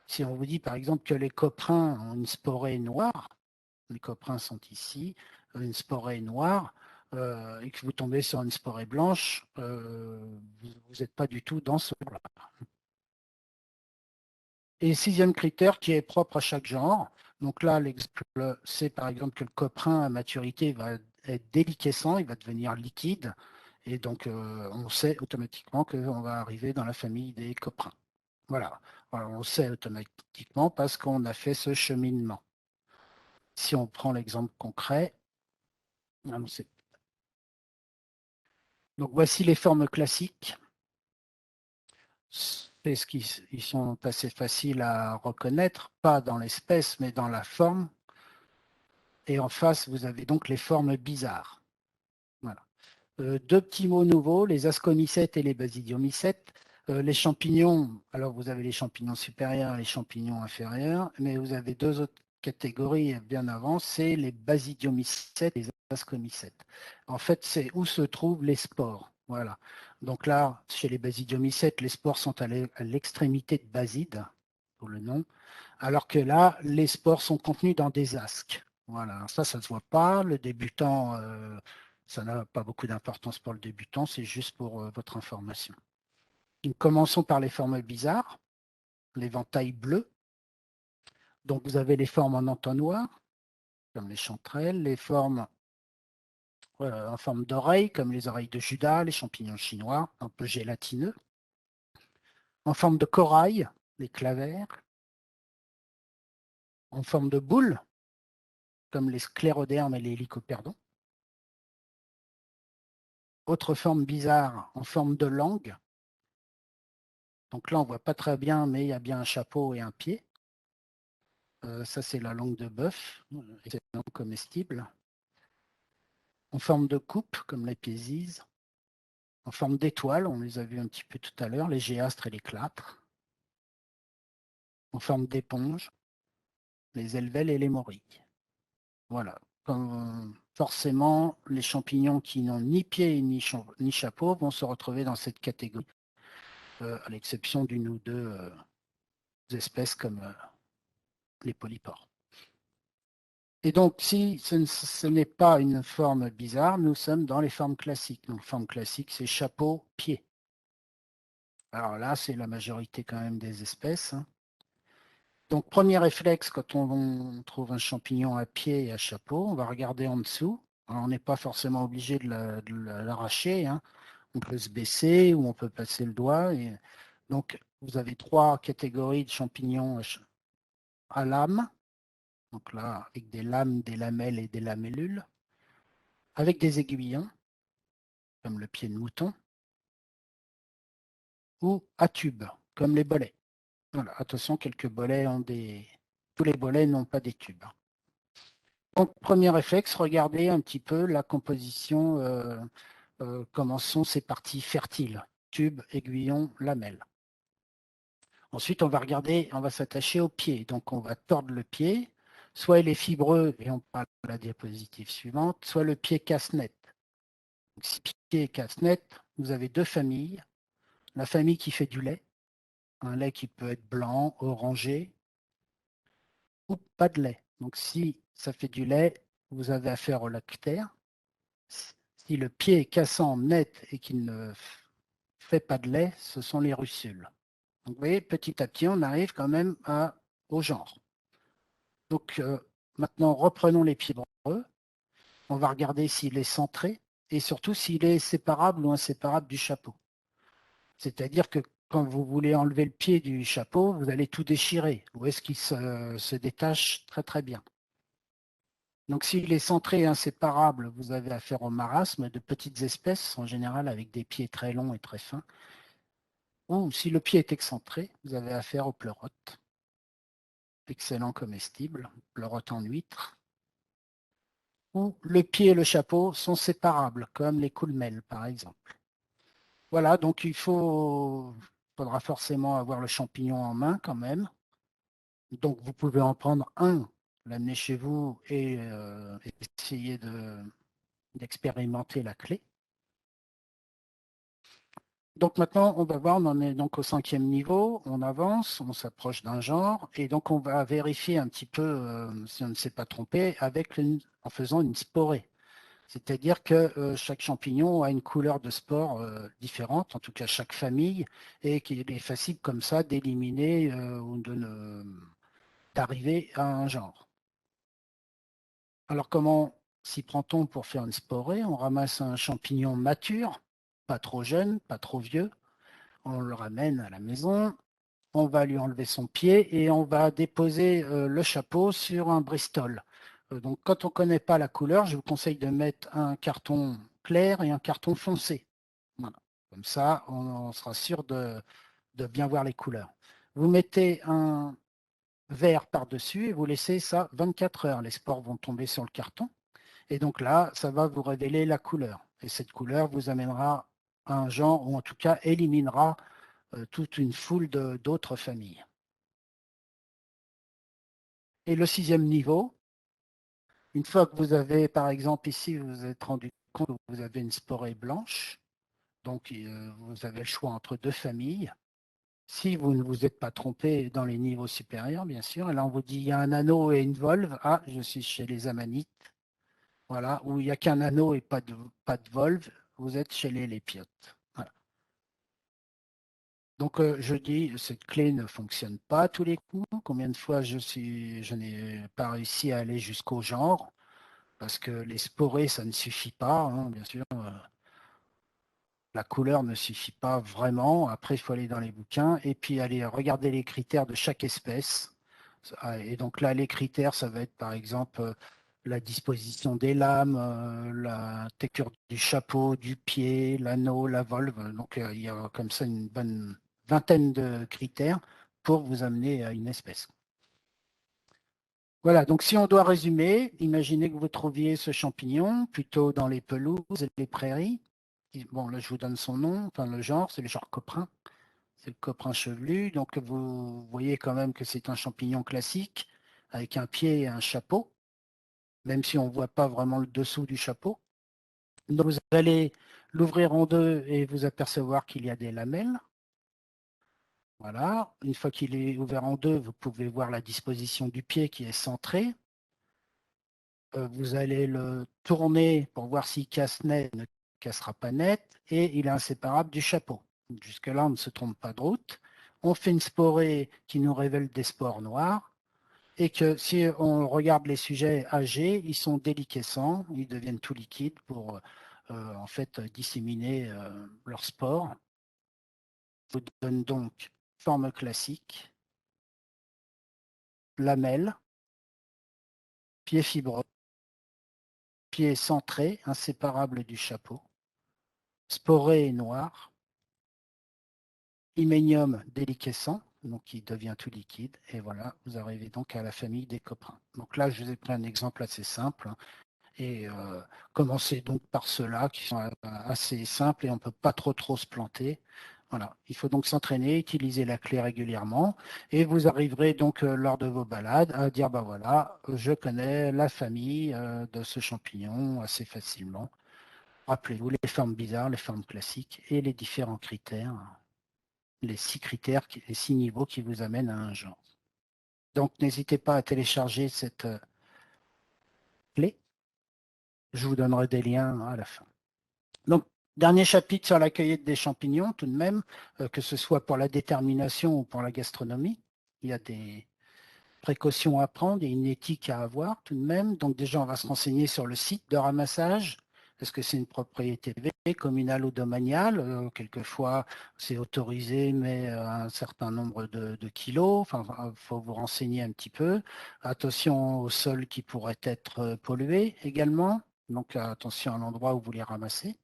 Si on vous dit par exemple que les coprins ont une sporée noire, les coprins sont ici, une sporée noire, et que vous tombez sur une sporée blanche, vous n'êtes pas du tout dans ce genre-là. Et sixième critère qui est propre à chaque genre. Donc là, l'exemple, c'est par exemple que le coprin à maturité va être déliquescent, il va devenir liquide. Et donc, on sait automatiquement qu'on va arriver dans la famille des coprins. Voilà. Alors, on sait automatiquement parce qu'on a fait ce cheminement. Si on prend l'exemple concret, donc voici les formes classiques. C'est ils sont assez faciles à reconnaître, pas dans l'espèce, mais dans la forme. Et en face, vous avez donc les formes bizarres. Voilà. Deux petits mots nouveaux, les ascomycètes et les basidiomycètes. Les champignons, alors vous avez les champignons supérieurs et les champignons inférieurs, mais vous avez deux autres catégories bien avant, c'est les basidiomycètes et les ascomycètes. En fait, c'est où se trouvent les spores. Voilà. Donc là, chez les basidiomycètes, les spores sont à l'extrémité de baside, pour le nom, alors que là, les spores sont contenus dans des asques. Voilà, ça ne se voit pas. Le débutant, ça n'a pas beaucoup d'importance pour le débutant, c'est juste pour votre information. Donc, commençons par les formes bizarres, l'éventail bleu. Donc, vous avez les formes en entonnoir, comme les chanterelles, les formes en forme d'oreilles, comme les oreilles de Judas, les champignons chinois, un peu gélatineux. En forme de corail, les clavères. En forme de boule, comme les sclérodermes et les lycoperdons. Autre forme bizarre, en forme de langue. Donc là, on ne voit pas très bien, mais il y a bien un chapeau et un pied. Ça, c'est la langue de bœuf, excellent comestible. En forme de coupe, comme les pézises. En forme d'étoile, on les a vus un petit peu tout à l'heure, les géastres et les clatres. En forme d'éponge, les élevelles et les morilles. Voilà. Comme, forcément, les champignons qui n'ont ni pied ni chapeau vont se retrouver dans cette catégorie, à l'exception d'une ou deux espèces comme les polypores. Et donc, si ce n'est pas une forme bizarre, nous sommes dans les formes classiques. Donc, forme classique, c'est chapeau, pied. Alors là, c'est la majorité quand même des espèces, hein. Donc, premier réflexe, quand on trouve un champignon à pied et à chapeau, on va regarder en dessous. Alors, on n'est pas forcément obligé de l'arracher, hein. On peut se baisser ou on peut passer le doigt. Et donc, vous avez trois catégories de champignons à lame. Donc là, avec des lames, des lamelles et des lamellules. Avec des aiguillons, comme le pied de mouton. Ou à tube, comme les bolets. Voilà, attention, quelques bolets ont des... Tous les bolets n'ont pas des tubes. Donc, premier réflexe, regardez un petit peu la composition, comment sont ces parties fertiles, tubes, aiguillons, lamelles. Ensuite, on va regarder, on va s'attacher au pied. Donc, on va tordre le pied. Soit il est fibreux, et on parle de la diapositive suivante, soit le pied casse-net. Si le pied est casse-net, vous avez deux familles. La famille qui fait du lait, un lait qui peut être blanc, orangé, ou pas de lait. Donc, si ça fait du lait, vous avez affaire au lactaire. Si le pied est cassant net et qu'il ne fait pas de lait, ce sont les russules. Donc, vous voyez, petit à petit, on arrive quand même au genre. Donc, maintenant, reprenons les pieds fibreux. On va regarder s'il est centré et surtout s'il est séparable ou inséparable du chapeau. C'est-à-dire que quand vous voulez enlever le pied du chapeau, vous allez tout déchirer. Ou est-ce qu'il se détache très très bien? Donc s'il est centré et inséparable, vous avez affaire au marasme de petites espèces, en général avec des pieds très longs et très fins. Ou si le pied est excentré, vous avez affaire aux pleurotes. Excellent comestible, pleurote en huître. Ou le pied et le chapeau sont séparables, comme les coulmelles par exemple. Voilà, donc faudra forcément avoir le champignon en main quand même. Donc vous pouvez en prendre un, l'amener chez vous et essayer d'expérimenter la clé. Donc maintenant, on va voir, on en est donc au 5e niveau, on avance, on s'approche d'un genre, et donc on va vérifier un petit peu si on ne s'est pas trompé en faisant une sporée. C'est-à-dire que chaque champignon a une couleur de spore différente, en tout cas chaque famille, et qu'il est facile comme ça d'éliminer ou d'arriver à un genre. Alors comment s'y prend-on pour faire une sporée? On ramasse un champignon mature, pas trop jeune, pas trop vieux, on le ramène à la maison, on va lui enlever son pied et on va déposer le chapeau sur un Bristol. Donc quand on ne connaît pas la couleur, je vous conseille de mettre un carton clair et un carton foncé. Voilà. Comme ça, on sera sûr de bien voir les couleurs. Vous mettez un verre par-dessus et vous laissez ça 24 heures. Les spores vont tomber sur le carton. Et donc là, ça va vous révéler la couleur. Et cette couleur vous amènera à un genre, ou en tout cas éliminera toute une foule d'autres familles. Et le 6e niveau, une fois que vous avez, par exemple, ici, vous vous êtes rendu compte que vous avez une sporée blanche, donc vous avez le choix entre deux familles. Si vous ne vous êtes pas trompé dans les niveaux supérieurs, bien sûr, et là on vous dit il y a un anneau et une volve. Ah, je suis chez les amanites. Voilà, où il n'y a qu'un anneau et pas de volve, vous êtes chez les lépiotes. Voilà. Donc je dis, cette clé ne fonctionne pas à tous les coups. Combien de fois je n'ai pas réussi à aller jusqu'au genre, parce que les sporés, ça ne suffit pas, hein, bien sûr. La couleur ne suffit pas vraiment. Après, il faut aller dans les bouquins et puis aller regarder les critères de chaque espèce. Et donc là, les critères, ça va être par exemple la disposition des lames, la texture du chapeau, du pied, l'anneau, la volve. Donc, il y a comme ça une bonne vingtaine de critères pour vous amener à une espèce. Voilà, donc si on doit résumer, imaginez que vous trouviez ce champignon plutôt dans les pelouses et les prairies. Bon, là, je vous donne son nom, enfin le genre, c'est le genre coprin. C'est le coprin chevelu. Donc, vous voyez quand même que c'est un champignon classique avec un pied et un chapeau, même si on ne voit pas vraiment le dessous du chapeau. Donc, vous allez l'ouvrir en deux et vous apercevoir qu'il y a des lamelles. Voilà. Une fois qu'il est ouvert en deux, vous pouvez voir la disposition du pied qui est centré. Vous allez le tourner pour voir s'il casse net, ne cassera pas net, et il est inséparable du chapeau. Jusque-là, on ne se trompe pas de route. On fait une sporée qui nous révèle des spores noires, et que si on regarde les sujets âgés, ils sont déliquescents, ils deviennent tout liquides pour en fait disséminer leurs spores. Vous donne donc forme classique, lamelle, pied fibreux, pied centré, inséparable du chapeau, sporé noir, hyménium déliquescent, donc qui devient tout liquide, et voilà, vous arrivez donc à la famille des coprins. Donc là, je vous ai pris un exemple assez simple, et commencez donc par ceux-là qui sont assez simples et on ne peut pas trop se planter. Voilà, il faut donc s'entraîner, utiliser la clé régulièrement, et vous arriverez donc lors de vos balades à dire, bah voilà, je connais la famille de ce champignon assez facilement. Rappelez-vous les formes bizarres, les formes classiques et les différents critères, les 6 critères, les 6 niveaux qui vous amènent à un genre. Donc, n'hésitez pas à télécharger cette clé. Je vous donnerai des liens à la fin. Donc, dernier chapitre sur la cueillette des champignons, tout de même, que ce soit pour la détermination ou pour la gastronomie. Il y a des précautions à prendre et une éthique à avoir tout de même. Donc, déjà, on va se renseigner sur le site de ramassage. Est-ce que c'est une propriété privée, communale ou domaniale? Quelquefois, c'est autorisé, mais un certain nombre de kilos. Enfin, il faut vous renseigner un petit peu. Attention au sol qui pourrait être pollué également. Donc, attention à l'endroit où vous les ramassez.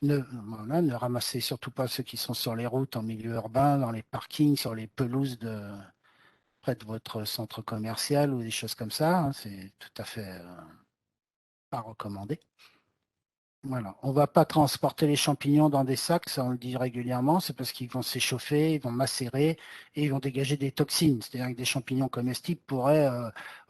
Voilà, ne ramassez surtout pas ceux qui sont sur les routes, en milieu urbain, dans les parkings, sur les pelouses près de votre centre commercial ou des choses comme ça. Hein, c'est tout à fait pas recommandé. Voilà. On ne va pas transporter les champignons dans des sacs, ça on le dit régulièrement, c'est parce qu'ils vont s'échauffer, ils vont macérer et ils vont dégager des toxines. C'est-à-dire que des champignons comestibles pourraient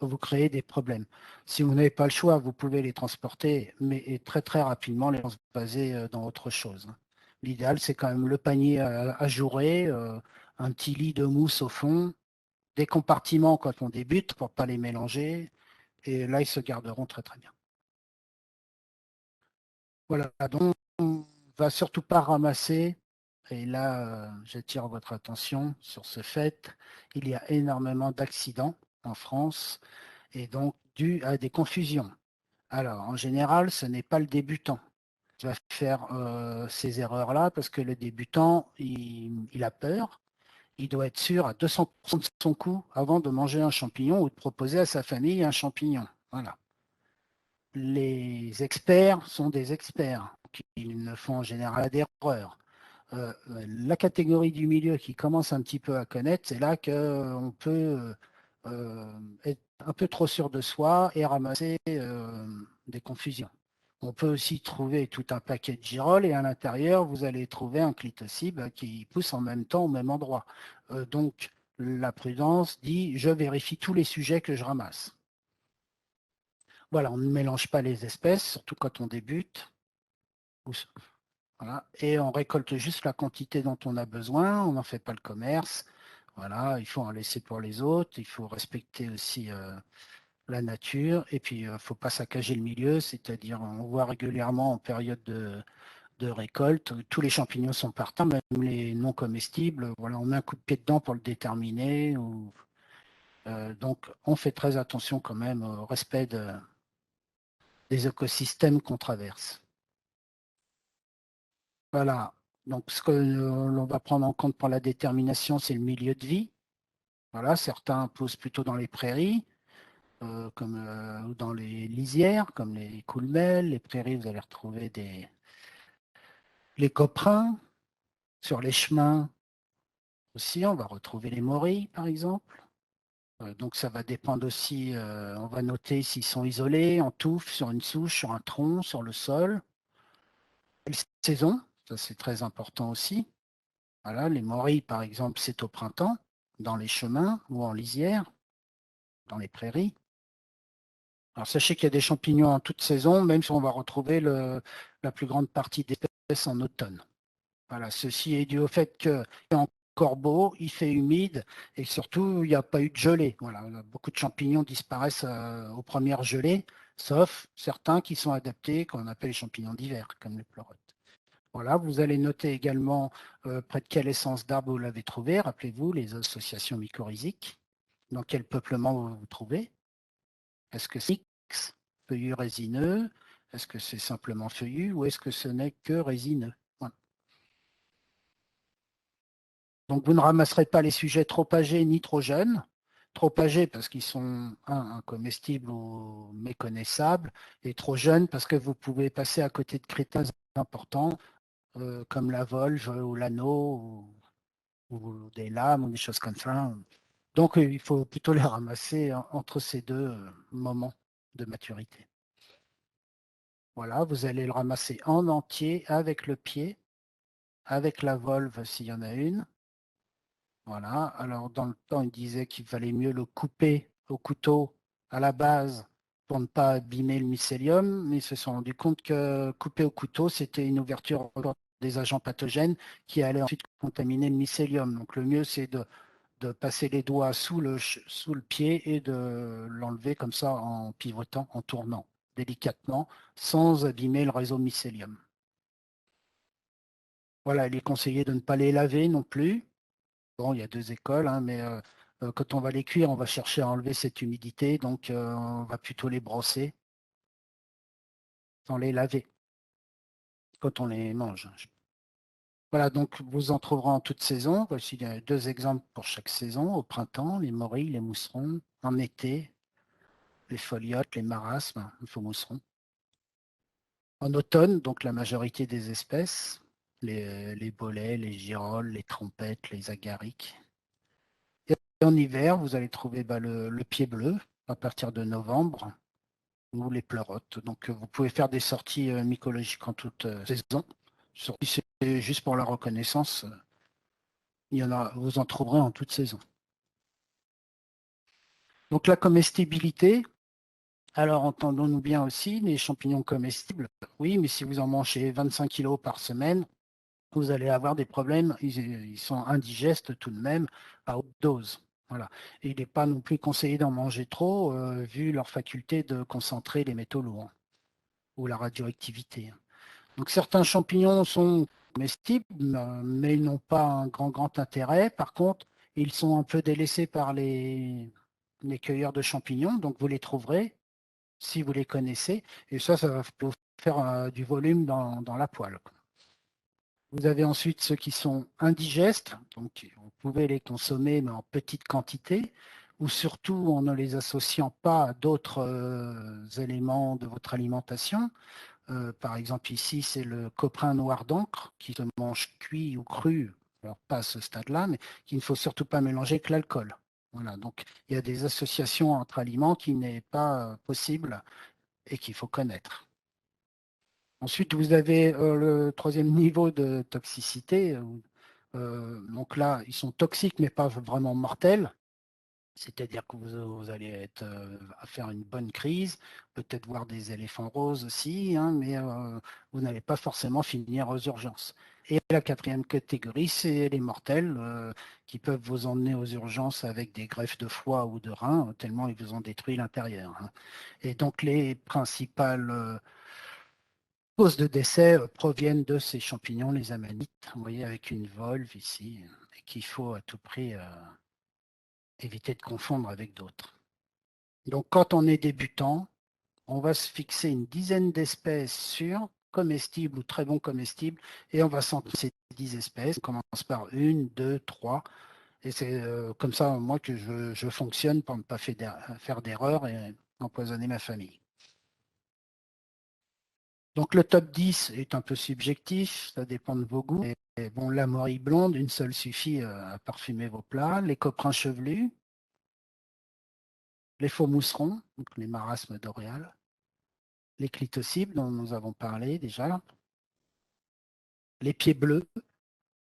vous créer des problèmes. Si vous n'avez pas le choix, vous pouvez les transporter, mais très rapidement les baser dans autre chose. Hein. L'idéal, c'est quand même le panier ajouré, un petit lit de mousse au fond, des compartiments quand on débute pour ne pas les mélanger, et là, ils se garderont très bien. Voilà, donc on va surtout pas ramasser, et là j'attire votre attention sur ce fait, il y a énormément d'accidents en France et donc dû à des confusions. Alors en général, ce n'est pas le débutant qui va faire ces erreurs-là parce que le débutant, il a peur, il doit être sûr à 200% de son coût avant de manger un champignon ou de proposer à sa famille un champignon. Voilà. Les experts sont des experts, ils ne font en général d'erreurs. La catégorie du milieu qui commence un petit peu à connaître, c'est là qu'on peut être un peu trop sûr de soi et ramasser des confusions. On peut aussi trouver tout un paquet de girolles et à l'intérieur, vous allez trouver un clitocibe qui pousse en même temps au même endroit. Donc, la prudence dit, je vérifie tous les sujets que je ramasse. Voilà, on ne mélange pas les espèces, surtout quand on débute. Voilà, et on récolte juste la quantité dont on a besoin, on n'en fait pas le commerce. Voilà, il faut en laisser pour les autres, il faut respecter aussi la nature, et puis il ne faut pas saccager le milieu, c'est-à-dire on voit régulièrement en période de récolte, tous les champignons sont partants, même les non comestibles, voilà, on met un coup de pied dedans pour le déterminer. Donc on fait très attention quand même au respect des écosystèmes qu'on traverse. Voilà. Donc, ce que l'on va prendre en compte pour la détermination, c'est le milieu de vie. Voilà, certains poussent plutôt dans les prairies, comme dans les lisières, comme les coulmelles, les prairies, vous allez retrouver les coprins. Sur les chemins aussi, on va retrouver les morilles, par exemple. Donc ça va dépendre aussi, on va noter s'ils sont isolés, en touffe, sur une souche, sur un tronc, sur le sol. Quelle saison, ça c'est très important aussi. Voilà, les morilles, par exemple, c'est au printemps, dans les chemins ou en lisière, dans les prairies. Alors sachez qu'il y a des champignons en toute saison, même si on va retrouver la plus grande partie des espèces en automne. Voilà, ceci est dû au fait qu'il est encore beau, il fait humide et surtout il n'y a pas eu de gelée. Voilà, beaucoup de champignons disparaissent aux premières gelées, sauf certains qui sont adaptés, qu'on appelle les champignons d'hiver, comme les pleurotes. Voilà, vous allez noter également près de quelle essence d'arbre vous l'avez trouvé. Rappelez-vous les associations mycorhiziques. Dans quel peuplement vous vous trouvez? Est-ce que c'est mixte, feuillu résineux? Est-ce que c'est simplement feuillu ou est-ce que ce n'est que résineux? Voilà. Donc, vous ne ramasserez pas les sujets trop âgés ni trop jeunes. Trop âgés parce qu'ils sont incomestibles ou méconnaissables, et trop jeunes parce que vous pouvez passer à côté de critères importants comme la volve ou l'anneau ou des lames ou des choses comme ça. Donc, il faut plutôt les ramasser entre ces deux moments de maturité. Voilà, vous allez le ramasser en entier avec le pied, avec la volve s'il y en a une. Voilà, alors dans le temps, il disait qu'il fallait mieux le couper au couteau à la base pour ne pas abîmer le mycélium, mais ils se sont rendus compte que couper au couteau, c'était une ouverture pour des agents pathogènes qui allaient ensuite contaminer le mycélium. Donc le mieux, c'est de passer les doigts sous le pied et de l'enlever comme ça en pivotant, en tournant délicatement, sans abîmer le réseau mycélium. Voilà, il est conseillé de ne pas les laver non plus. Bon, il y a deux écoles, hein, mais quand on va les cuire, on va chercher à enlever cette humidité, donc on va plutôt les brosser sans les laver quand on les mange. Voilà, donc vous en trouverez en toute saison. Voici deux exemples pour chaque saison. Au printemps, les morilles, les mousserons. En été, les foliotes, les marasmes, les faux mousserons. En automne, donc la majorité des espèces, les bolets, les girolles, les trompettes, les agarics. Et en hiver, vous allez trouver le pied bleu à partir de novembre ou les pleurotes. Donc vous pouvez faire des sorties mycologiques en toute saison. Si c'est juste pour la reconnaissance, il y en a, vous en trouverez en toute saison. Donc la comestibilité, alors entendons-nous bien aussi, les champignons comestibles, oui, mais si vous en mangez 25 kilos par semaine, vous allez avoir des problèmes, ils sont indigestes tout de même à haute dose. Voilà. Et il n'est pas non plus conseillé d'en manger trop, vu leur faculté de concentrer les métaux lourds ou la radioactivité. Donc certains champignons sont comestibles, mais ils n'ont pas un grand intérêt. Par contre, ils sont un peu délaissés par les cueilleurs de champignons, donc vous les trouverez si vous les connaissez, et ça va vous faire du volume dans la poêle. Vous avez ensuite ceux qui sont indigestes, donc vous pouvez les consommer mais en petite quantité, ou surtout en ne les associant pas à d'autres éléments de votre alimentation. Par exemple, ici, c'est le coprin noir d'encre qui se mange cuit ou cru, alors pas à ce stade-là, mais qu'il ne faut surtout pas mélanger avec l'alcool. Voilà, donc il y a des associations entre aliments qui n'est pas possible et qu'il faut connaître. Ensuite, vous avez le troisième niveau de toxicité. Donc là, ils sont toxiques, mais pas vraiment mortels. C'est-à-dire que vous allez être à faire une bonne crise, peut-être voir des éléphants roses aussi, hein, mais vous n'allez pas forcément finir aux urgences. Et la quatrième catégorie, c'est les mortels qui peuvent vous emmener aux urgences avec des greffes de foie ou de rein, tellement ils vous ont détruit l'intérieur, hein. Et donc les principales causes de décès proviennent de ces champignons, les amanites, vous voyez, avec une volve ici, et qu'il faut à tout prix éviter de confondre avec d'autres. Donc, quand on est débutant, on va se fixer une dizaine d'espèces sûres, comestibles ou très bons comestibles, et on va s'en ces 10 espèces. On commence par une, deux, trois, Et c'est comme ça, moi, que je fonctionne pour ne pas faire d'erreur et empoisonner ma famille. Donc le top 10 est un peu subjectif, ça dépend de vos goûts. Et bon, la morille blonde, une seule suffit à parfumer vos plats. Les coprins chevelus, les faux mousserons, donc les marasmes d'Oréal, les clitocibles dont nous avons parlé déjà, les pieds bleus,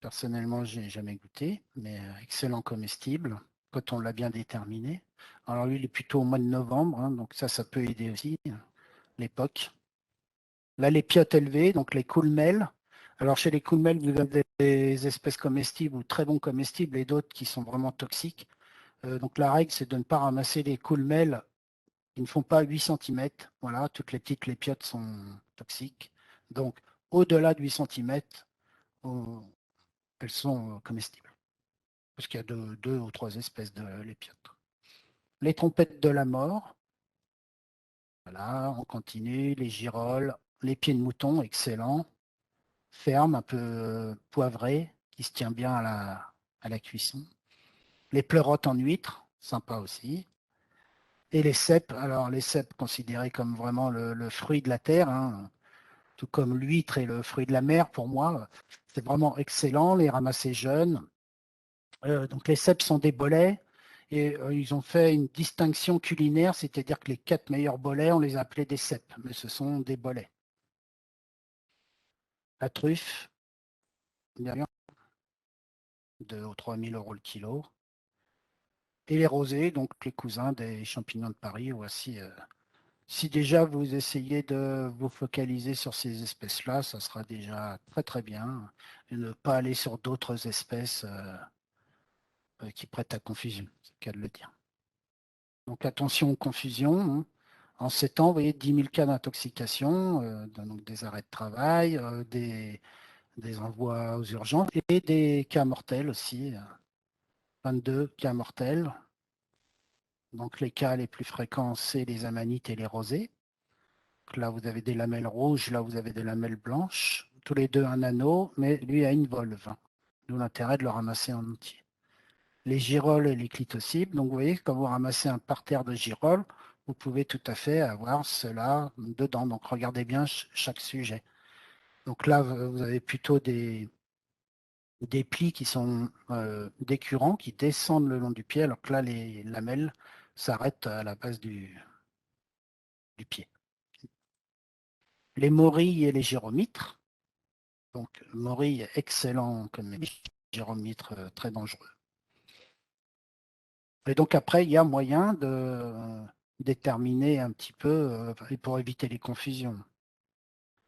personnellement, je n'ai jamais goûté, mais excellent comestible quand on l'a bien déterminé. Alors lui, il est plutôt au mois de novembre, hein, donc ça peut aider aussi, l'époque. Là, les piottes élevées, donc les coulmelles. Alors chez les coulmelles, vous avez des espèces comestibles ou très bons comestibles et d'autres qui sont vraiment toxiques. Donc la règle, c'est de ne pas ramasser les coulmelles qui ne font pas 8 cm. Voilà, toutes les petites lépiotes sont toxiques. Donc au-delà de 8 cm, elles sont comestibles. Parce qu'il y a deux ou trois espèces de lépiotes. Les trompettes de la mort. Voilà, on continue. Les girolles, les pieds de mouton, excellent. Ferme, un peu poivré, qui se tient bien à la cuisson. Les pleurotes en huître, sympa aussi. Et les cèpes, alors les cèpes considérés comme vraiment le fruit de la terre, hein, tout comme l'huître est le fruit de la mer pour moi, c'est vraiment excellent, les ramasser jeunes. Donc les cèpes sont des bolets et ils ont fait une distinction culinaire, c'est-à-dire que les 4 meilleurs bolets, on les a appelés des cèpes, mais ce sont des bolets. La truffe, 2 ou 3 000 euros le kilo. Et les rosés, donc les cousins des champignons de Paris. Voici, si déjà vous essayez de vous focaliser sur ces espèces-là, ça sera déjà très très bien. Et ne pas aller sur d'autres espèces qui prêtent à confusion, c'est le cas de le dire. Donc attention aux confusions, hein. En 7 ans, vous voyez 10 000 cas d'intoxication, donc des arrêts de travail, des envois aux urgences et des cas mortels aussi, 22 cas mortels. Donc les cas les plus fréquents, c'est les amanites et les rosées. Donc là, vous avez des lamelles rouges, là, vous avez des lamelles blanches. Tous les deux un anneau, mais lui a une volve. D'où l'intérêt de le ramasser en entier. Les girolles et les clitocibles. Donc vous voyez, quand vous ramassez un parterre de girolles, vous pouvez tout à fait avoir cela dedans. Donc regardez bien chaque sujet. Donc là, vous avez plutôt des plis qui sont décurrents, qui descendent le long du pied, alors que là, les lamelles s'arrêtent à la base du pied. Les morilles et les gyromitres. Donc, morille, excellent comme gyromitre, très dangereux. Et donc après, il y a moyen de déterminer un petit peu pour éviter les confusions.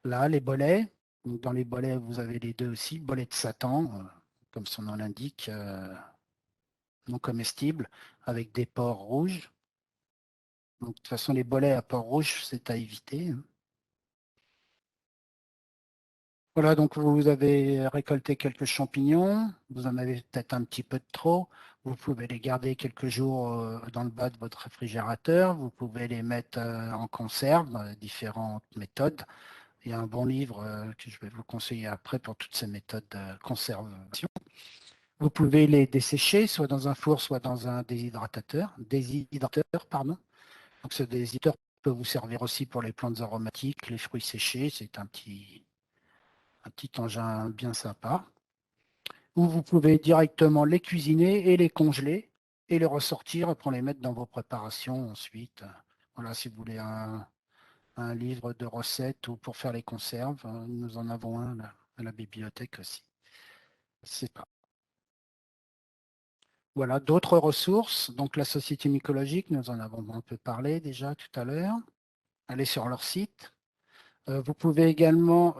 Là, les bolets. Donc, dans les bolets, vous avez les deux aussi. Bolets de Satan, comme son nom l'indique, non comestibles, avec des pores rouges. Donc, de toute façon, les bolets à pores rouges, c'est à éviter, hein. Voilà, donc vous avez récolté quelques champignons, vous en avez peut-être un petit peu de trop. Vous pouvez les garder quelques jours dans le bas de votre réfrigérateur. Vous pouvez les mettre en conserve, différentes méthodes. Il y a un bon livre que je vais vous conseiller après pour toutes ces méthodes de conservation. Vous pouvez les dessécher, soit dans un four, soit dans un déshydratateur. Déshydrateur, pardon. Donc ce déshydratateur peut vous servir aussi pour les plantes aromatiques, les fruits séchés. C'est un petit engin bien sympa. Ou vous pouvez directement les cuisiner et les congeler et les ressortir pour les mettre dans vos préparations ensuite. Voilà, si vous voulez un livre de recettes ou pour faire les conserves, nous en avons un là, à la bibliothèque aussi. C'est pas. Voilà, d'autres ressources. Donc la Société mycologique, nous en avons un peu parlé déjà tout à l'heure. Allez sur leur site. Vous pouvez également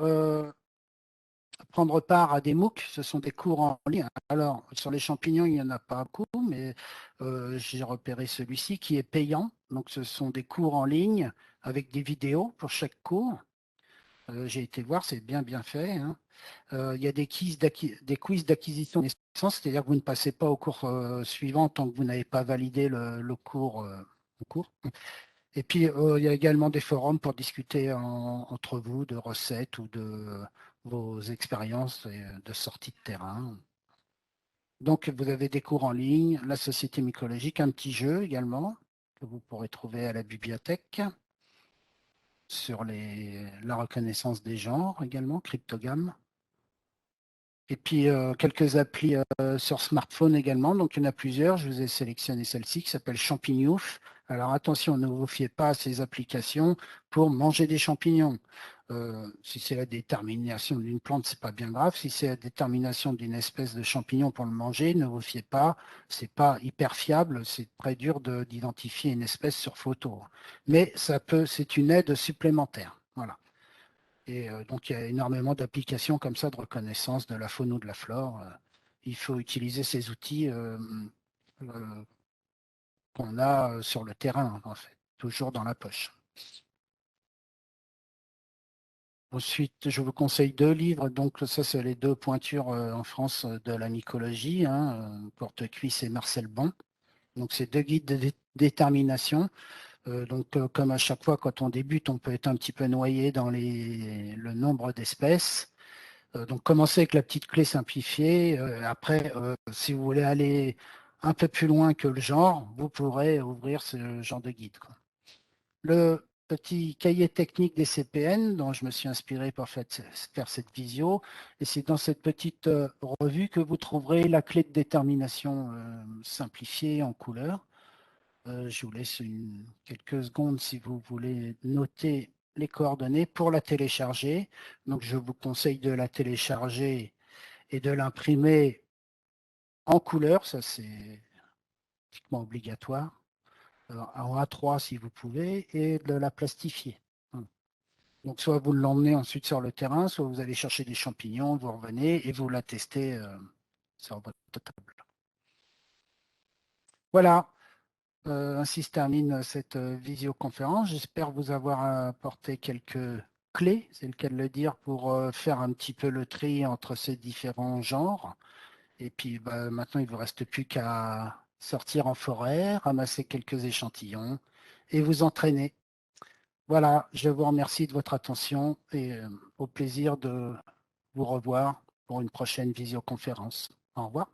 prendre part à des MOOC, ce sont des cours en ligne. Alors, sur les champignons, il n'y en a pas beaucoup, mais j'ai repéré celui-ci qui est payant. Donc, ce sont des cours en ligne avec des vidéos pour chaque cours. J'ai été voir, c'est bien bien fait, hein. Il y a des quiz d'acquisition de connaissances, c'est-à-dire que vous ne passez pas au cours suivant tant que vous n'avez pas validé le cours en cours. Et puis, il y a également des forums pour discuter entre vous de recettes ou de vos expériences de sortie de terrain. Donc, vous avez des cours en ligne, la société mycologique, un petit jeu également que vous pourrez trouver à la bibliothèque sur la reconnaissance des genres également, cryptogames. Et puis, quelques applis sur smartphone également. Donc, il y en a plusieurs. Je vous ai sélectionné celle-ci qui s'appelle Champignouf. Alors, attention, ne vous fiez pas à ces applications pour manger des champignons. Si c'est la détermination d'une plante, c'est pas bien grave. Si c'est la détermination d'une espèce de champignon pour le manger, ne vous fiez pas. C'est pas hyper fiable. C'est très dur d'identifier une espèce sur photo. Mais c'est une aide supplémentaire. Voilà. Et donc, il y a énormément d'applications comme ça de reconnaissance de la faune ou de la flore. Il faut utiliser ces outils qu'on a sur le terrain, en fait, toujours dans la poche. Ensuite, je vous conseille deux livres. Donc, ça, c'est les deux pointures en France de la mycologie, hein, Porte-Cuisse et Marcel Bon. Donc, c'est deux guides de détermination. Donc, comme à chaque fois, quand on débute, on peut être un petit peu noyé dans le nombre d'espèces. Donc, commencez avec la petite clé simplifiée. Après, si vous voulez aller un peu plus loin que le genre, vous pourrez ouvrir ce genre de guide, quoi. Le petit cahier technique des CPN dont je me suis inspiré pour faire cette visio, et c'est dans cette petite revue que vous trouverez la clé de détermination simplifiée en couleur. Je vous laisse quelques secondes si vous voulez noter les coordonnées pour la télécharger. Donc, je vous conseille de la télécharger et de l'imprimer en couleur, ça c'est pratiquement obligatoire, en A3 si vous pouvez, et de la plastifier. Voilà. Donc, soit vous l'emmenez ensuite sur le terrain, soit vous allez chercher des champignons, vous revenez et vous la testez sur votre table. Voilà. Ainsi se termine cette visioconférence. J'espère vous avoir apporté quelques clés, c'est le cas de le dire, pour faire un petit peu le tri entre ces différents genres. Et puis bah, maintenant, il ne vous reste plus qu'à sortir en forêt, ramasser quelques échantillons et vous entraîner. Voilà, je vous remercie de votre attention et au plaisir de vous revoir pour une prochaine visioconférence. Au revoir.